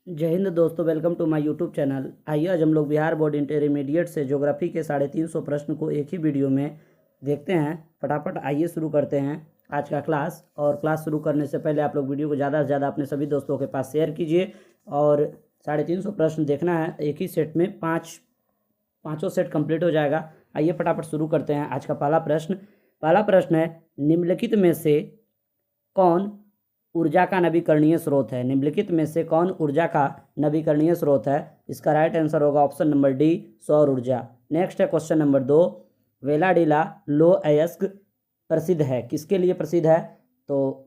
जय हिंद दोस्तों, welcome to my YouTube channel. आइए आज हम लोग बिहार बोर्ड इंटरमीडिएट से ज्योग्राफी के 350 प्रश्न को एक ही वीडियो में देखते हैं। फटाफट आइए शुरू करते हैं आज का क्लास। और क्लास शुरू करने से पहले आप लोग वीडियो को ज़्यादा से ज़्यादा अपने सभी दोस्तों के पास शेयर कीजिए। और 350 प्रश्न देखना है, एक ही सेट में पाँचों सेट कंप्लीट हो जाएगा। आइए फटाफट शुरू करते हैं आज का पहला प्रश्न है, निम्नलिखित में से कौन ऊर्जा का नवीकरणीय स्रोत है? निम्नलिखित में से कौन ऊर्जा का नवीकरणीय स्रोत है? इसका राइट आंसर होगा ऑप्शन नंबर डी, सौर ऊर्जा। नेक्स्ट है क्वेश्चन नंबर 2, वेलाडिला लोएस्क प्रसिद्ध है, किसके लिए प्रसिद्ध है? तो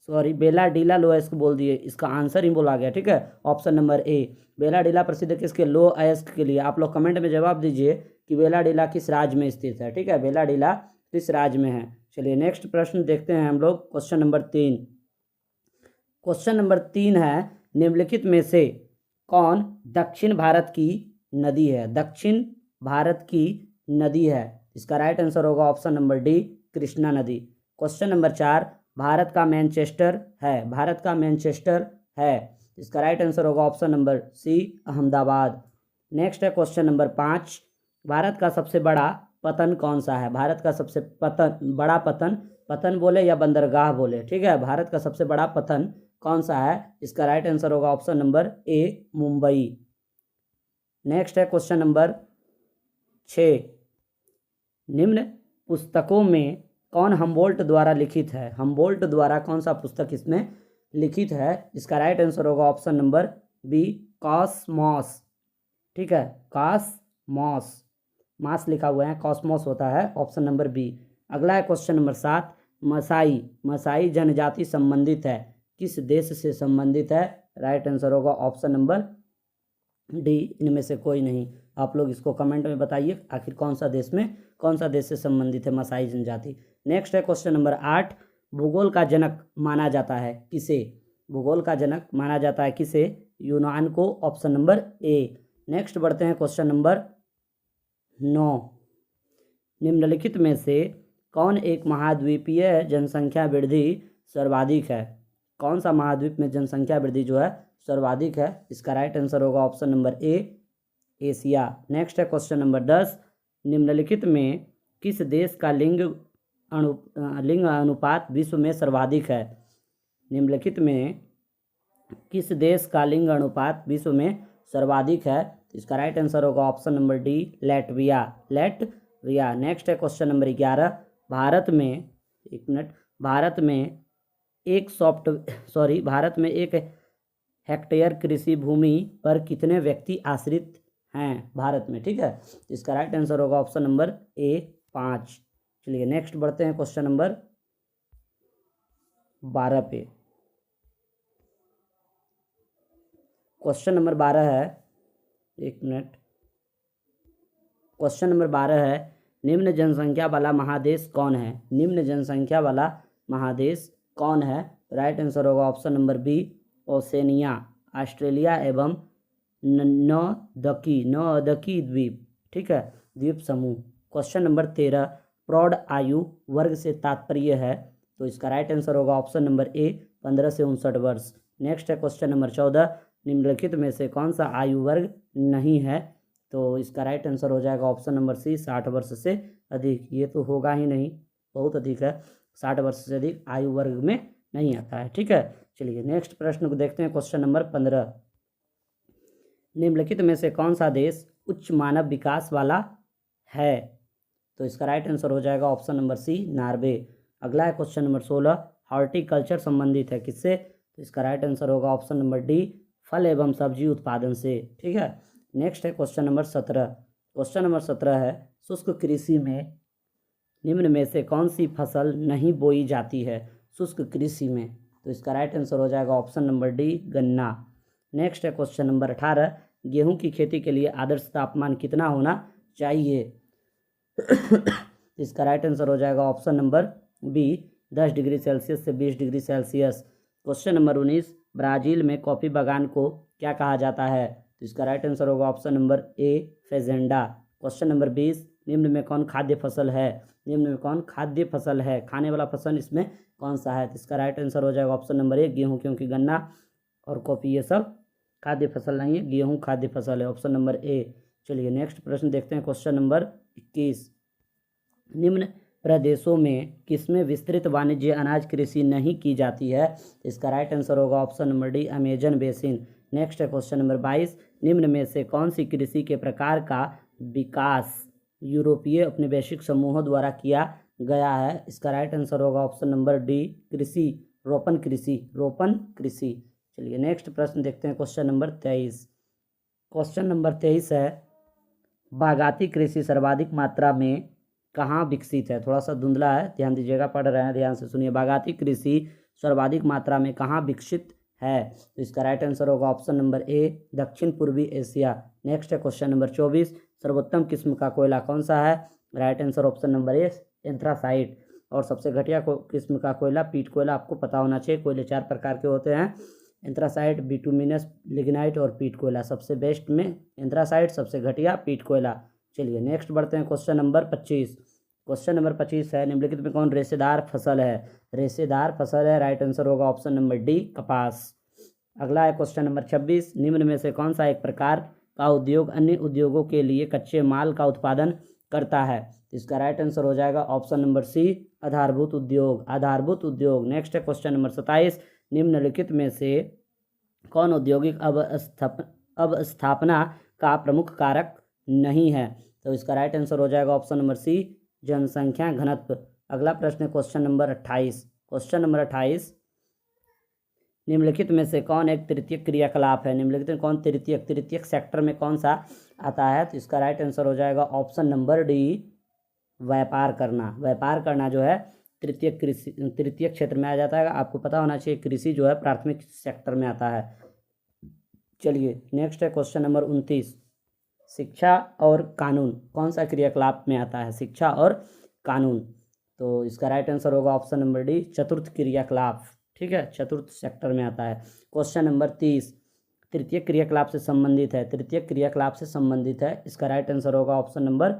बेलाडिला लोएस्क बोल दिए, इसका आंसर ही बोला गया। ठीक है, ऑप्शन नंबर ए, बेलाडिला प्रसिद्ध किसके? लोएस्क के लिए। आप लोग कमेंट में जवाब दीजिए कि बेलाडिला किस राज्य में स्थित है। ठीक है, बेलाडिला किस राज्य में है। चलिए नेक्स्ट प्रश्न देखते हैं हम लोग। क्वेश्चन नंबर 3 है, निम्नलिखित में से कौन दक्षिण भारत की नदी है? दक्षिण भारत की नदी है, इसका राइट आंसर होगा ऑप्शन नंबर डी, कृष्णा नदी। क्वेश्चन नंबर 4, भारत का मैनचेस्टर है, इसका राइट आंसर होगा option number C, Ahmedabad. Next है क्वेश्चन नंबर 5, भारत का सबसे बड़ा पतन कौन सा है? भारत का सबसे बड़ा पतन बोले या बंदरगाह बोले, ठीक है, भारत का सबसे बड़ा पतन कौन सा है? इसका राइट आंसर होगा ऑप्शन नंबर ए, मुंबई। नेक्स्ट है क्वेश्चन नंबर 6, निम्न पुस्तकों में कौन हम्बोल्ट द्वारा लिखित है? हम्बोल्ट द्वारा कौन सा पुस्तक इसमें लिखित है? इसका राइट आंसर होगा ऑप्शन नंबर बी, कॉस्मॉस। ठीक है, कॉस्मॉस, मास लिखा हुआ है, कॉस्मॉस होता है, ऑप्शन नंबर बी। अगला है क्वेश्चन नंबर 7, मसाई जनजाति संबंधित है, किस देश से संबंधित है? राइट आंसर होगा ऑप्शन नंबर डी, इनमें से कोई नहीं। आप लोग इसको कमेंट में बताइए आखिर कौन सा देश से संबंधित है मसाई जनजाति। नेक्स्ट है क्वेश्चन नंबर 8, भूगोल का जनक माना जाता है किसे? भूगोल का जनक माना जाता है किसे? यूनान को, ऑप्शन नंबर ए। नेक्स्ट बढ़ते हैं क्वेश्चन नंबर 9, निम्नलिखित में से कौन एक महाद्वीपीय जनसंख्या वृद्धि सर्वाधिक है? कौन सा महाद्वीप में जनसंख्या वृद्धि जो है सर्वाधिक है? इसका राइट आंसर होगा ऑप्शन नंबर ए, एशिया। नेक्स्ट है क्वेश्चन नंबर 10, निम्नलिखित में किस देश का लिंग अनुपात विश्व में सर्वाधिक है? निम्नलिखित में किस देश का लिंग अनुपात विश्व में सर्वाधिक है? इसका राइट आंसर होगा option number D, Latvia. Next है क्वेश्चन नंबर 11, भारत में एक हेक्टेयर कृषि भूमि पर कितने व्यक्ति आश्रित हैं भारत में? ठीक है, इसका राइट आंसर होगा ऑप्शन नंबर ए, 5। चलिए नेक्स्ट बढ़ते हैं क्वेश्चन नंबर 12 पे। क्वेश्चन नंबर 12 है, क्वेश्चन नंबर 12 है, निम्न जनसंख्या वाला महादेश कौन है? निम्न जनसंख्या वाला महादेश कौन है? राइट आंसर होगा option number B, Oceania, Australia एवं नौदकी द्वीप। ठीक है, द्वीप समूह। क्वेश्चन नंबर 13, प्रौढ़ आयु वर्ग से तात्पर्य है, तो इसका राइट आंसर होगा ऑप्शन नंबर ए, 15 से 59 वर्ष। नेक्स्ट है क्वेश्चन नंबर 14, निम्नलिखित में से कौन सा आयु वर्ग नहीं है? तो इसका राइट आंसर हो जाएगा ऑप्शन नंबर सी, 60 वर्ष से अधिक। ये तो होगा ही नहीं, बहुत अधिक है, 60 वर्ष से अधिक आयु वर्ग में नहीं आता है। ठीक है, चलिए नेक्स्ट प्रश्न को देखते हैं। क्वेश्चन नंबर 15, निम्नलिखित में से कौन सा देश उच्च मानव विकास वाला है? तो इसका राइट आंसर हो जाएगा ऑप्शन नंबर सी, नॉर्वे। अगला है क्वेश्चन नंबर 16, हॉर्टिकल्चर संबंधित है किससे? तो इसका राइट आंसर होगा ऑप्शन नंबर डी, फल एवं सब्जी उत्पादन से। ठीक है, नेक्स्ट है क्वेश्चन नंबर 17। क्वेश्चन नंबर 17 है, शुष्क कृषि में निम्न में से कौन सी फसल नहीं बोई जाती है शुष्क कृषि में? तो इसका राइट आंसर हो जाएगा ऑप्शन नंबर डी, गन्ना। नेक्स्ट है क्वेश्चन नंबर 18, गेहूं की खेती के लिए आदर्श तापमान कितना होना चाहिए? इसका राइट आंसर हो जाएगा option number B, 10 degree Celsius से 20 degree Celsius. Question number 19, Brazil में कॉफ़ी बागान को क्या कहा जाता है? तो इसका राइट आंसर होगा ऑप्शन नंबर ए, फेजेंडा। क्वेश्चन नंबर 20, निम्न में कौन खाद्य फसल है? निम्न में कौन खाद्य फसल है, खाने वाला फसल इसमें कौन सा है? तो इसका राइट आंसर हो जाएगा ऑप्शन नंबर ए, गेहूँ, क्योंकि गन्ना और कॉफ़ी ये सब खाद्य फसल नहीं है, गेहूँ खाद्य फसल है, ऑप्शन नंबर ए। चलिए नेक्स्ट प्रश्न देखते हैं, क्वेश्चन नंबर 21। निम्न प्रदेशों में किसमें विस्तृत वाणिज्य अनाज कृषि नहीं की जाती है? इसका राइट आंसर होगा option number D, Amazon basin. Next है क्वेश्चन नंबर 22। निम्न में से कौन सी कृषि के प्रकार का विकास यूरोपीय उपनिवेशिक समूहों द्वारा किया गया है? इसका राइट आंसर होगा ऑप्शन नंबर डी, कृषि, रोपण कृषि, रोपण कृषि। चलिए नेक्स्ट प्रश्न देखते हैं, क्वेश्चन नंबर 23। क्वेश्चन नंबर 23 है, बागाती कृषि सर्वाधिक मात्रा में कहाँ विकसित है? थोड़ा सा धुंधला है, ध्यान दीजिएगा, पढ़ रहे हैं ध्यान से सुनिए। बागाती कृषि सर्वाधिक मात्रा में कहाँ विकसित है? तो इसका राइट आंसर होगा ऑप्शन नंबर ए, दक्षिण पूर्वी एशिया। नेक्स्ट है क्वेश्चन नंबर 24। सर्वोत्तम किस्म का कोयला कौन सा है? राइट आंसर ऑप्शन नंबर ए, एंथ्रासाइट। और सबसे घटिया किस्म का कोयला पीट कोयला, आपको पता होना चाहिए। कोयले 4 प्रकार के होते हैं, एंथ्रासाइट, बिटुमिनस, लिग्नाइट और पीट कोयला। सबसे बेस्ट में एंथ्रासाइट, सबसे घटिया पीट कोयला। चलिए नेक्स्ट बढ़ते हैं, क्वेश्चन नंबर 25। क्वेश्चन नंबर 25 है, निम्नलिखित में कौन रेशेदार फसल है? रेशेदार फसल है, राइट आंसर होगा ऑप्शन नंबर डी, कपास। अगला है क्वेश्चन नंबर 26। निम्न में से कौन सा एक प्रकार का उद्योग अन्य उद्योगों के लिए कच्चे माल का उत्पादन करता है? इसका राइट आंसर हो जाएगा ऑप्शन नंबर सी, आधारभूत उद्योग, आधारभूत उद्योग। नेक्स्ट है क्वेश्चन नंबर 27। निम्नलिखित में से कौन औद्योगिक अवस्थापना का प्रमुख कारक नहीं है? तो इसका राइट आंसर हो जाएगा ऑप्शन नंबर सी, जनसंख्या घनत्व। अगला प्रश्न है क्वेश्चन नंबर 28। क्वेश्चन नंबर 28, निम्नलिखित में से कौन एक तृतीयक क्रियाकलाप है? निम्नलिखित में कौन तृतीयक सेक्टर में कौन सा आता है? तो इसका राइट आंसर हो जाएगा ऑप्शन नंबर डी, व्यापार करना। व्यापार करना जो है तृतीयक क्षेत्र में आ जाता है। आपको पता होना चाहिए, कृषि जो है प्राथमिक सेक्टर में आता है। चलिए नेक्स्ट है क्वेश्चन नंबर 29। शिक्षा और कानून कौन सा क्रियाकलाप में आता है? शिक्षा और कानून। तो इसका राइट आंसर होगा ऑप्शन नंबर डी, चतुर्थ क्रियाकलाप। ठीक है, चतुर्थ सेक्टर में आता है। क्वेश्चन नंबर 30, तृतीय क्रियाकलाप से संबंधित है, तृतीय क्रियाकलाप से संबंधित है। इसका राइट आंसर होगा ऑप्शन नंबर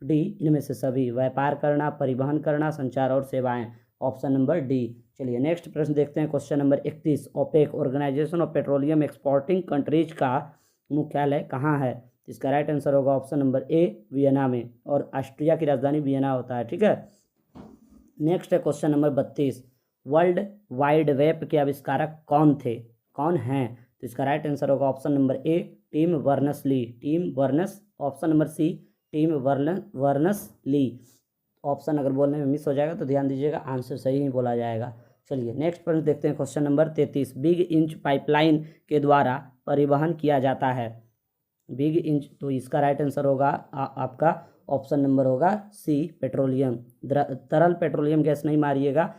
डी, इनमें से सभी, व्यापार करना, परिवहन करना, संचार और सेवाएं, ऑप्शन नंबर डी। चलिए नेक्स्ट प्रश्न देखते हैं, question number 31। OPEC, organization of petroleum exporting countries का मुख्यालय कहाँ है? इसका राइट आंसर होगा ऑप्शन नंबर ए, वियना में। और ऑस्ट्रिया की राजधानी वियना होता है। ठीक है, नेक्स्ट है question number 32। World wide web के आविष्कारक कौन थे, कौन हैं? तो इसका राइट आंसर होगा option number A, Tim Berners Lee, Tim Berners. Option number C, Tim Berners Lee. Option अगर बोलने में मिस हो जाएगा तो ध्यान दीजिएगा, आंसर सही ही बोला जाएगा। चलिए नेक्स्ट प्रश्न देखते हैं, question number 33। Big inch pipeline के द्वारा परिवहन किया जाता है, बिग इंच। तो इसका राइट आंसर होगा आपका ऑप्शन नंबर होगा सी, पेट्रोलियम। तरल पेट्रोलियम गैस नहीं मारिएगा,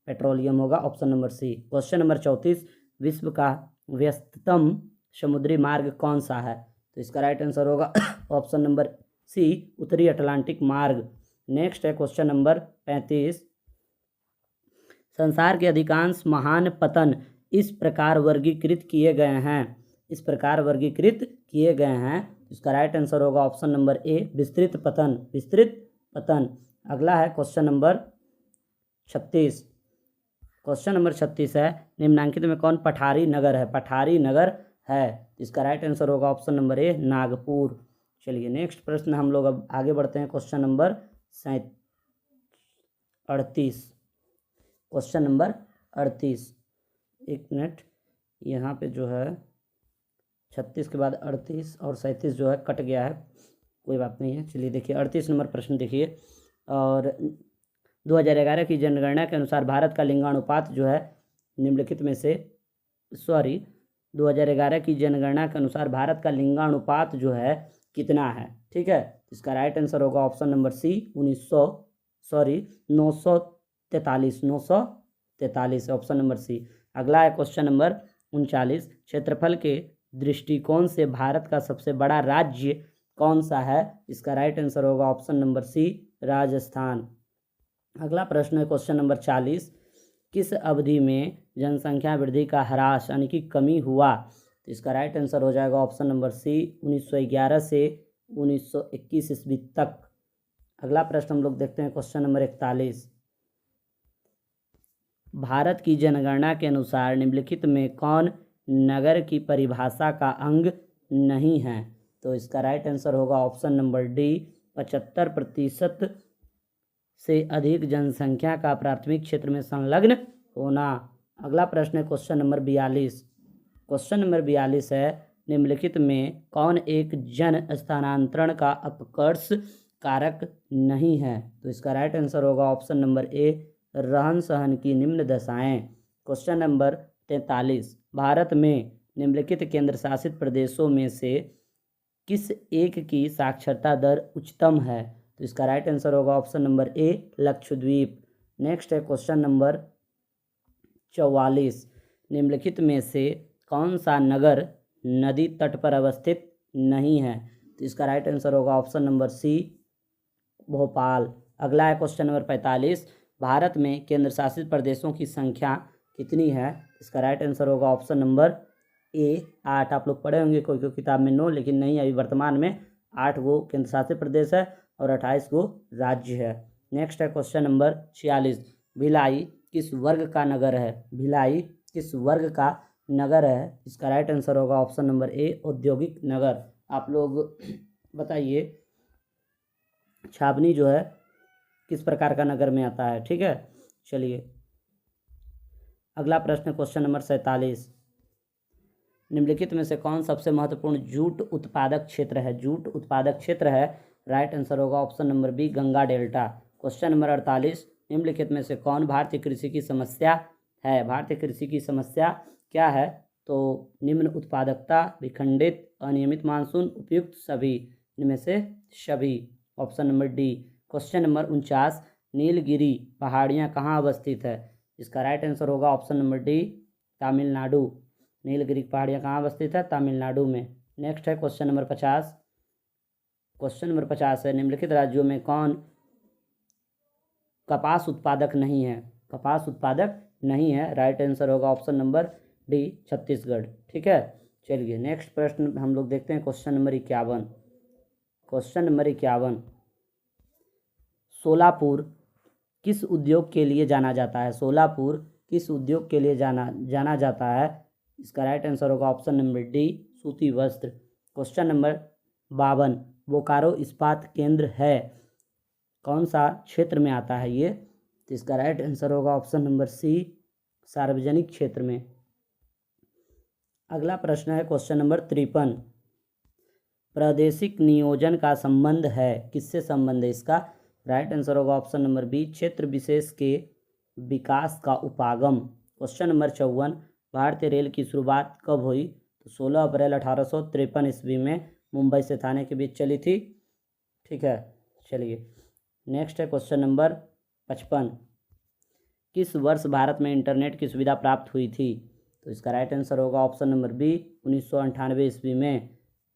पेट्रोलियम होगा, option number C. Question number 34। विश्व का व्यस्ततम समुद्री मार्ग कौन सा है? तो इसका राइट आंसर होगा ऑप्शन नंबर सी, उत्तरी अटलांटिक मार्ग। नेक्स्ट है क्वेश्चन नंबर 35। संसार के अधिकांश महान पतन इस प्रकार वर्गीकृत किए गए हैं, इस प्रकार वर्गीकृत किए गए हैं। इसका राइट आंसर होगा ऑप्शन नंबर ए, विस्तृत पतन, विस्तृत पतन। अगला है क्वेश्चन नंबर 36। क्वेश्चन नंबर 36 है, निम्नलिखित में कौन पठारी नगर है? पठारी नगर है। इसका राइट आंसर होगा ऑप्शन नंबर ए, नागपुर। चलिए नेक्स्ट प्रश्न हम लोग अब आगे बढ़ते हैं, क्वेश्चन नंबर 38। क्वेश्चन नंबर 38, एक मिनट, यहाँ पे जो है 36 के बाद 38 और 37 जो है कट गया है, कोई बात नहीं है। चलिए देखिए 38 नंबर प्रश्न देखिए। और 2011 की जनगणना के अनुसार भारत का लिंगानुपात जो है निम्नलिखित में से 2011 की जनगणना के अनुसार भारत का लिंगानुपात जो है कितना है? ठीक है, इसका राइट आंसर होगा option number C, 943, option number C. अगला है क्वेश्चन नंबर 39। क्षेत्रफल के दृष्टिकोण से भारत का सबसे बड़ा राज्य कौन सा है? इसका राइट आंसर होगा ऑप्शन नंबर सी, राजस्थान। अगला प्रश्न है क्वेश्चन नंबर 40। किस अवधि में जनसंख्या वृद्धि का ह्रास यानी कि कमी हुआ? तो इसका राइट आंसर हो जाएगा ऑप्शन नंबर सी, 1911 से 1921 ईस्वी तक। अगला प्रश्न हम लोग देखते हैं, क्वेश्चन नंबर 41। भारत की जनगणना के अनुसार निम्नलिखित में कौन नगर की परिभाषा का अंग नहीं है। तो इसका राइट आंसर होगा ऑप्शन नंबर डी, 75% से अधिक जनसंख्या का प्राथमिक क्षेत्र में संलग्न होना। अगला प्रश्न है क्वेश्चन नंबर 42। क्वेश्चन नंबर 42 है, निम्नलिखित में कौन एक जन स्थानांतरण का अपकर्ष कारक नहीं है। तो इसका राइट आंसर होगा ऑप्शन नंबर ए, रहन सहन की निम्न दशाएं। क्वेश्चन नंबर 43, भारत में निम्नलिखित केंद्र शासित प्रदेशों में से किस एक की साक्षरता दर उच्चतम है। तो इसका राइट आंसर होगा ऑप्शन नंबर ए, लक्षद्वीप। नेक्स्ट है क्वेश्चन नंबर 44, निम्नलिखित में से कौन सा नगर नदी तट पर अवस्थित नहीं है। तो इसका राइट आंसर होगा ऑप्शन नंबर सी, भोपाल। अगला है क्वेश्चन नंबर 45, भारत में केंद्र शासित प्रदेशों की संख्या कितनी है। इसका राइट आंसर होगा ऑप्शन नंबर ए, 8। आप लोग पढ़े होंगे कोई कोई किताब में 9, लेकिन नहीं, अभी वर्तमान में 8 गो केंद्र शासित प्रदेश है और 28 गो राज्य है। नेक्स्ट है क्वेश्चन नंबर 46, भिलाई किस वर्ग का नगर है। भिलाई किस वर्ग का नगर है। इसका राइट आंसर होगा ऑप्शन नंबर ए, औद्योगिक नगर। आप लोग बताइए छावनी जो है किस प्रकार का नगर में आता है। ठीक है, चलिए अगला प्रश्न क्वेश्चन नंबर 47, निम्नलिखित में से कौन सबसे महत्वपूर्ण जूट उत्पादक क्षेत्र है। जूट उत्पादक क्षेत्र है, राइट आंसर होगा option number B, Ganga delta. Question number 48, निम्नलिखित में से कौन भारतीय कृषि की समस्या है। भारतीय कृषि की समस्या क्या है। तो निम्न उत्पादकता, विखंडित, अनियमित मानसून, उपयुक्त सभी, इनमें से सभी, option number D. Question number 49, Nilgiri पहाड़ियाँ कहाँ अवस्थित है। इसका राइट आंसर होगा option number D, Tamil Nadu. Nilgiri पहाड़ियाँ कहाँ अवस्थित है, तमिलनाडु में। नेक्स्ट है क्वेश्चन नंबर 50। क्वेश्चन नंबर 50 है, निम्नलिखित राज्यों में कौन कपास उत्पादक नहीं है। कपास उत्पादक नहीं है, राइट आंसर होगा ऑप्शन नंबर डी, छत्तीसगढ़। ठीक है, चलिए नेक्स्ट प्रश्न हम लोग देखते हैं question number 51। Question number 51, Solapur किस उद्योग के लिए जाना जाता है। सोलापुर किस उद्योग के लिए जाना जाता है। इसका राइट आंसर होगा ऑप्शन नंबर डी, सूती वस्त्र। क्वेश्चन नंबर 52, बोकारो इस्पात केंद्र है, कौन सा क्षेत्र में आता है ये। तो इसका राइट आंसर होगा ऑप्शन नंबर सी, सार्वजनिक क्षेत्र में। अगला प्रश्न है क्वेश्चन नंबर 53, प्रादेशिक नियोजन का संबंध है, किससे संबंध है इसका। राइट आंसर होगा ऑप्शन नंबर बी, क्षेत्र विशेष के विकास का उपागम। क्वेश्चन नंबर 54, भारतीय रेल की शुरुआत कब हुई। तो 16 अप्रैल 1853 ईस्वी में मुंबई से थाने के बीच चली थी। ठीक है, चलिए नेक्स्ट है क्वेश्चन नंबर 55, किस वर्ष भारत में इंटरनेट की सुविधा प्राप्त हुई थी। तो इसका राइट आंसर होगा ऑप्शन नंबर बी, 1998 ईस्वी में।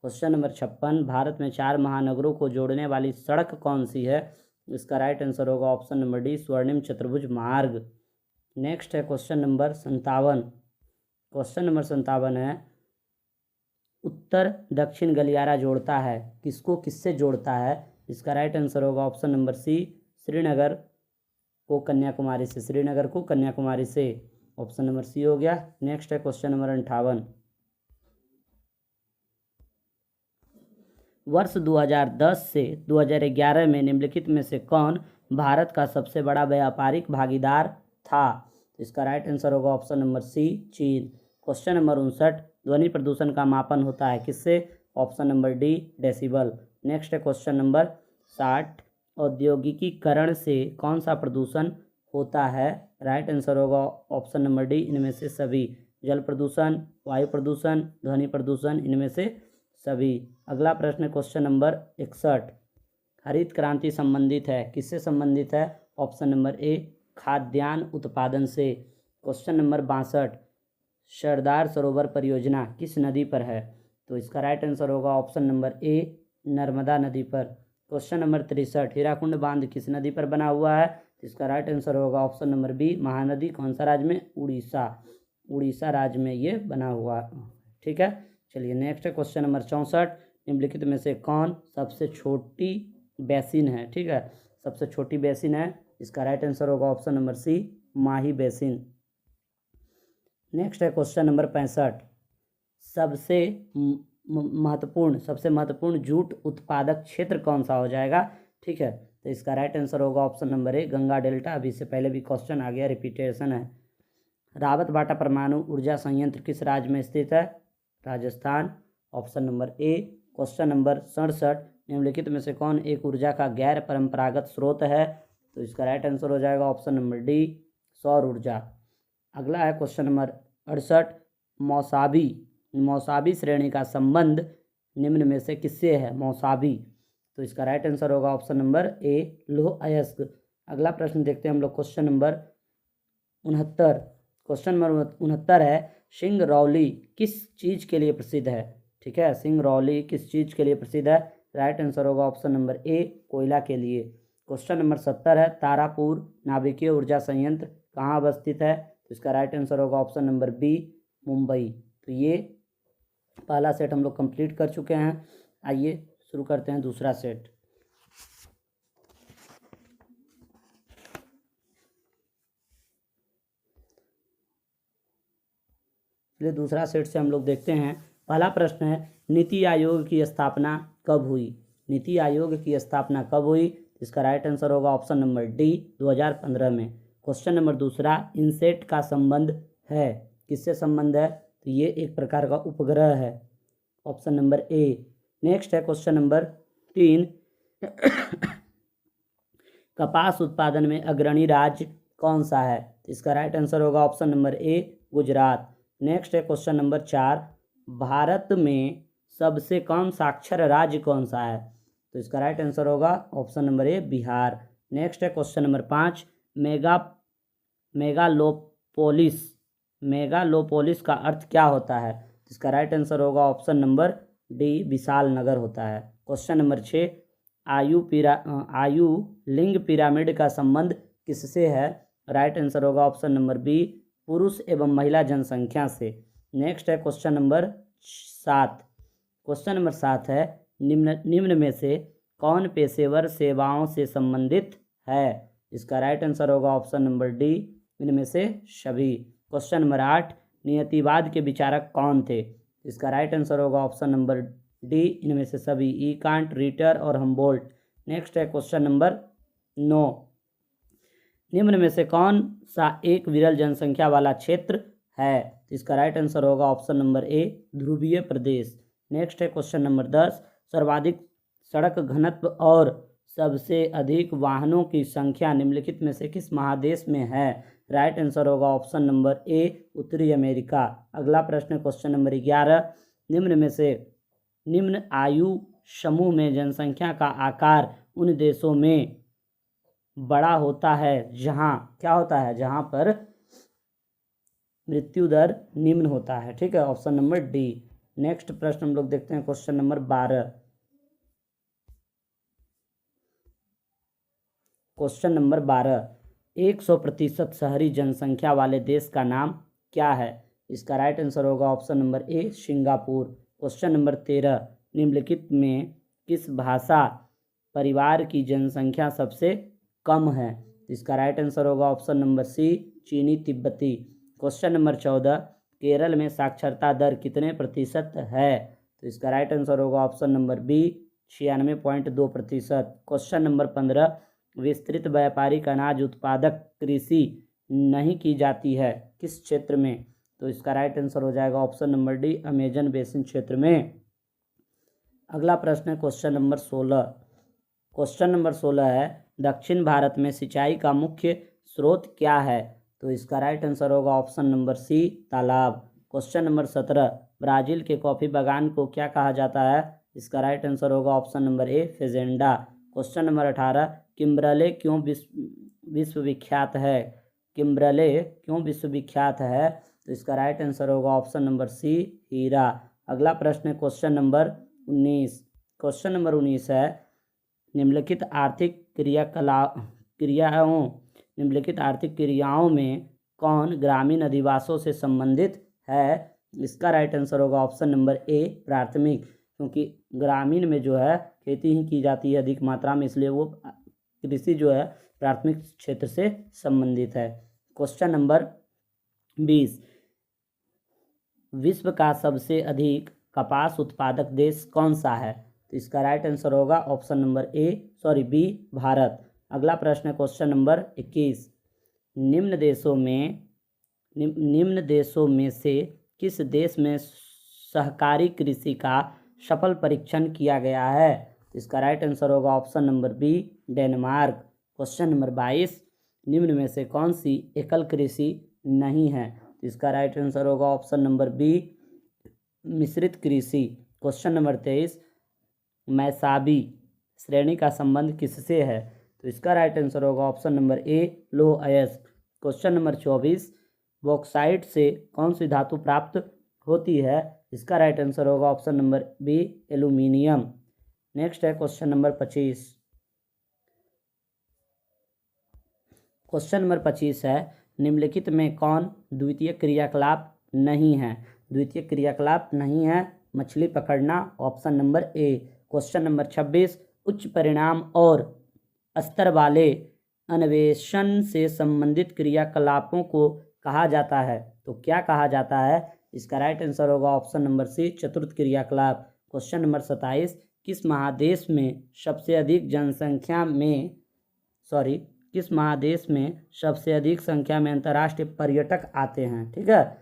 क्वेश्चन नंबर 56, भारत में 4 महानगरों को जोड़ने वाली सड़क कौन सी है। इसका राइट आंसर होगा ऑप्शन नंबर डी, स्वर्णिम चतुर्भुज मार्ग। नेक्स्ट है क्वेश्चन नंबर 57। क्वेश्चन नंबर 57 है, उत्तर दक्षिण गलियारा जोड़ता है, किसको किससे जोड़ता है। इसका राइट आंसर होगा ऑप्शन नंबर सी, श्रीनगर को कन्याकुमारी से। श्रीनगर को कन्याकुमारी से, ऑप्शन नंबर सी हो गया। नेक्स्ट है क्वेश्चन नंबर 58, वर्ष 2010 से 2011 में निम्नलिखित में से कौन भारत का सबसे बड़ा व्यापारिक भागीदार था। इसका राइट आंसर होगा ऑप्शन नंबर सी, चीन। क्वेश्चन नंबर 59, ध्वनि प्रदूषण का मापन होता है किससे। Option number D, decibel. Next है क्वेश्चन नंबर 60, औद्योगिकीकरण से कौन सा प्रदूषण होता है। राइट आंसर होगा ऑप्शन नंबर डी, इनमें से सभी, जल प्रदूषण, वायु प्रदूषण, ध्वनि प्रदूषण, इनमें से सभी। अगला प्रश्न क्वेश्चन नंबर 61, हरित क्रांति संबंधित है, किससे संबंधित है। ऑप्शन नंबर ए, खाद्यान्न उत्पादन से। क्वेश्चन नंबर 62, सरदार सरोवर परियोजना किस नदी पर है। तो इसका राइट आंसर होगा ऑप्शन नंबर ए, नर्मदा नदी पर। क्वेश्चन नंबर 63, हीराकुंड बांध किस नदी पर बना हुआ है। तो इसका राइट आंसर होगा ऑप्शन नंबर बी, महानदी। कौन सा राज्य में, उड़ीसा। उड़ीसा राज्य में ये बना हुआ। ठीक है, चलिए नेक्स्ट है क्वेश्चन नंबर 64, निम्नलिखित में से कौन सबसे छोटी बेसिन है। ठीक है, सबसे छोटी बेसिन है, इसका राइट आंसर होगा ऑप्शन नंबर सी, माही बेसिन। नेक्स्ट है क्वेश्चन नंबर 65, सबसे महत्वपूर्ण जूट उत्पादक क्षेत्र कौन सा हो जाएगा? ठीक है, तो इसका राइट आंसर होगा option number A, Ganga delta. अभी इससे पहले भी क्वेश्चन आ गया, रिपीटेशन है। रावतबाटा परमाणु ऊर्जा संयंत्र किस राज्य में स्थित है? राजस्थान, ऑप्शन नंबर ए। क्वेश्चन नंबर 67, निम्नलिखित में से कौन एक ऊर्जा का गैर परंपरागत स्रोत है? तो इसका राइट आंसर हो जाएगा ऑप्शन नंबर डी, सौर ऊर्जा। अगला है क्वेश्चन नंबर 68, मौसाबी श्रेणी का संबंध निम्न में से किससे है? मौसाबी, तो इसका राइट आंसर होगा ऑप्शन नंबर ए, लौह अयस्क। अगला प्रश्न देखते हैं हम लोग, क्वेश्चन नंबर 69। क्वेश्चन नंबर 69 है, सिंगरौली किस चीज़ के लिए प्रसिद्ध है? ठीक है, सिंगरौली किस चीज़ के लिए प्रसिद्ध है? राइट आंसर होगा ऑप्शन नंबर ए, कोयला के लिए। क्वेश्चन नंबर 70 है, तारापुर नाभिकीय ऊर्जा संयंत्र कहाँ अवस्थित है? तो इसका राइट आंसर होगा ऑप्शन नंबर बी, मुंबई। तो ये पहला सेट हम लोग कंप्लीट कर चुके हैं। आइए शुरू करते हैं दूसरा सेट। चलिए दूसरा सेट से हम लोग देखते हैं। पहला प्रश्न है, नीति आयोग की स्थापना कब हुई? नीति आयोग की स्थापना कब हुई? इसका राइट आंसर होगा ऑप्शन नंबर डी, 2015 में। क्वेश्चन नंबर दूसरा, इनसेट का संबंध है, किससे संबंध है? तो ये एक प्रकार का उपग्रह है, ऑप्शन नंबर ए। नेक्स्ट है क्वेश्चन नंबर 3, कपास उत्पादन में अग्रणी राज्य कौन सा है? इसका राइट आंसर होगा ऑप्शन नंबर ए, गुजरात। नेक्स्ट है क्वेश्चन नंबर 4, भारत में सबसे कम साक्षर राज्य कौन सा है? तो इसका राइट आंसर होगा ऑप्शन नंबर ए, बिहार। नेक्स्ट है क्वेश्चन नंबर 5, मेगालोपोलिस का अर्थ क्या होता है? इसका राइट आंसर होगा option number D, Vishal Nagar होता है। क्वेश्चन नंबर 6, आयु लिंग पिरामिड का संबंध किससे है? राइट आंसर होगा ऑप्शन नंबर बी, पुरुष एवं महिला जनसंख्या से। नेक्स्ट है क्वेश्चन नंबर 7। क्वेश्चन नंबर 7 है, निम्न में से कौन पेशेवर सेवाओं से संबंधित है? इसका राइट आंसर होगा ऑप्शन नंबर डी, इनमें से सभी। क्वेश्चन नंबर 8, नियतिवाद के विचारक कौन थे? इसका राइट आंसर होगा ऑप्शन नंबर डी, इनमें से सभी, ई कांट, रिटर और हमबोल्ट। नेक्स्ट है क्वेश्चन नंबर 9, निम्न में से कौन सा एक विरल जनसंख्या वाला क्षेत्र है? इसका राइट आंसर होगा ऑप्शन नंबर ए, ध्रुवीय प्रदेश। नेक्स्ट है क्वेश्चन नंबर 10, सर्वाधिक सड़क घनत्व और सबसे अधिक वाहनों की संख्या निम्नलिखित में से किस महादेश में है? राइट आंसर होगा ऑप्शन नंबर ए, उत्तरी अमेरिका। अगला प्रश्न क्वेश्चन नंबर 11, निम्न आयु समूह में जनसंख्या का आकार उन देशों में बड़ा होता है जहाँ क्या होता है? जहाँ पर मृत्यु दर निम्न होता है। ठीक है, ऑप्शन नंबर डी। नेक्स्ट प्रश्न हम लोग देखते हैं क्वेश्चन नंबर 12। क्वेश्चन नंबर 12, 100% शहरी जनसंख्या वाले देश का नाम क्या है? इसका राइट आंसर होगा ऑप्शन नंबर ए, सिंगापुर। क्वेश्चन नंबर 13, निम्नलिखित में किस भाषा परिवार की जनसंख्या सबसे कम है? इसका राइट आंसर होगा ऑप्शन नंबर सी, चीनी तिब्बती। क्वेश्चन नंबर 14, केरल में साक्षरता दर कितने प्रतिशत है? तो इसका राइट आंसर होगा option number B, 96.2%। Question number 15, विस्तृत व्यापारिक अनाज उत्पादक कृषि नहीं की जाती है किस क्षेत्र में? तो इसका राइट आंसर हो जाएगा option number D, Amazon basin क्षेत्र में। अगला प्रश्न है क्वेश्चन नंबर 16। क्वेश्चन नंबर 16 है, दक्षिण भारत में सिंचाई का मुख्य स्रोत क्या है? तो इसका राइट आंसर होगा ऑप्शन नंबर सी, तालाब। क्वेश्चन नंबर 17, ब्राज़ील के कॉफ़ी बागान को क्या कहा जाता है? इसका राइट आंसर होगा ऑप्शन नंबर ए, फेजेंडा। क्वेश्चन नंबर 18, किम्बरले क्यों विश्वविख्यात है? किम्बरले क्यों विश्वविख्यात है? तो इसका राइट आंसर होगा ऑप्शन नंबर सी, हीरा। अगला प्रश्न है क्वेश्चन नंबर 19। क्वेश्चन नंबर 19 है, निम्नलिखित आर्थिक क्रियाओं में कौन ग्रामीण अधिवासों से संबंधित है? इसका राइट आंसर होगा ऑप्शन नंबर ए, प्राथमिक, क्योंकि ग्रामीण में जो है खेती ही की जाती है अधिक मात्रा में, इसलिए वो कृषि जो है प्राथमिक क्षेत्र से संबंधित है। क्वेश्चन नंबर 20, विश्व का सबसे अधिक कपास उत्पादक देश कौन सा है? तो इसका राइट आंसर होगा ऑप्शन नंबर बी, भारत। अगला प्रश्न है क्वेश्चन नंबर 21। निम्न देशों में से किस देश में सहकारी कृषि का सफल परीक्षण किया गया है? इसका राइट आंसर होगा option number B, Denmark. Question number 22। निम्न में से कौन सी एकल कृषि नहीं है? इसका राइट आंसर होगा ऑप्शन नंबर बी, मिश्रित कृषि। Question number 23। मैसाबी श्रेणी का संबंध किससे है? तो इसका राइट आंसर होगा ऑप्शन नंबर ए, लौह अयस्क। Question number 24। बॉक्साइट से कौन सी धातु प्राप्त होती है? इसका राइट आंसर होगा option number B, aluminium. Next है क्वेश्चन नंबर 25। क्वेश्चन नंबर 25 है, निम्नलिखित में कौन द्वितीय क्रियाकलाप नहीं है? द्वितीय क्रियाकलाप नहीं है मछली पकड़ना, ऑप्शन नंबर ए। Question number 26। उच्च परिणाम और स्तर वाले अन्वेषण से संबंधित क्रियाकलापों को कहा जाता है, तो क्या कहा जाता है? इसका राइट आंसर होगा ऑप्शन नंबर सी, चतुर्थ क्रियाकलाप। Question number 27। किस महादेश में सबसे अधिक संख्या में अंतर्राष्ट्रीय पर्यटक आते हैं? ठीक है,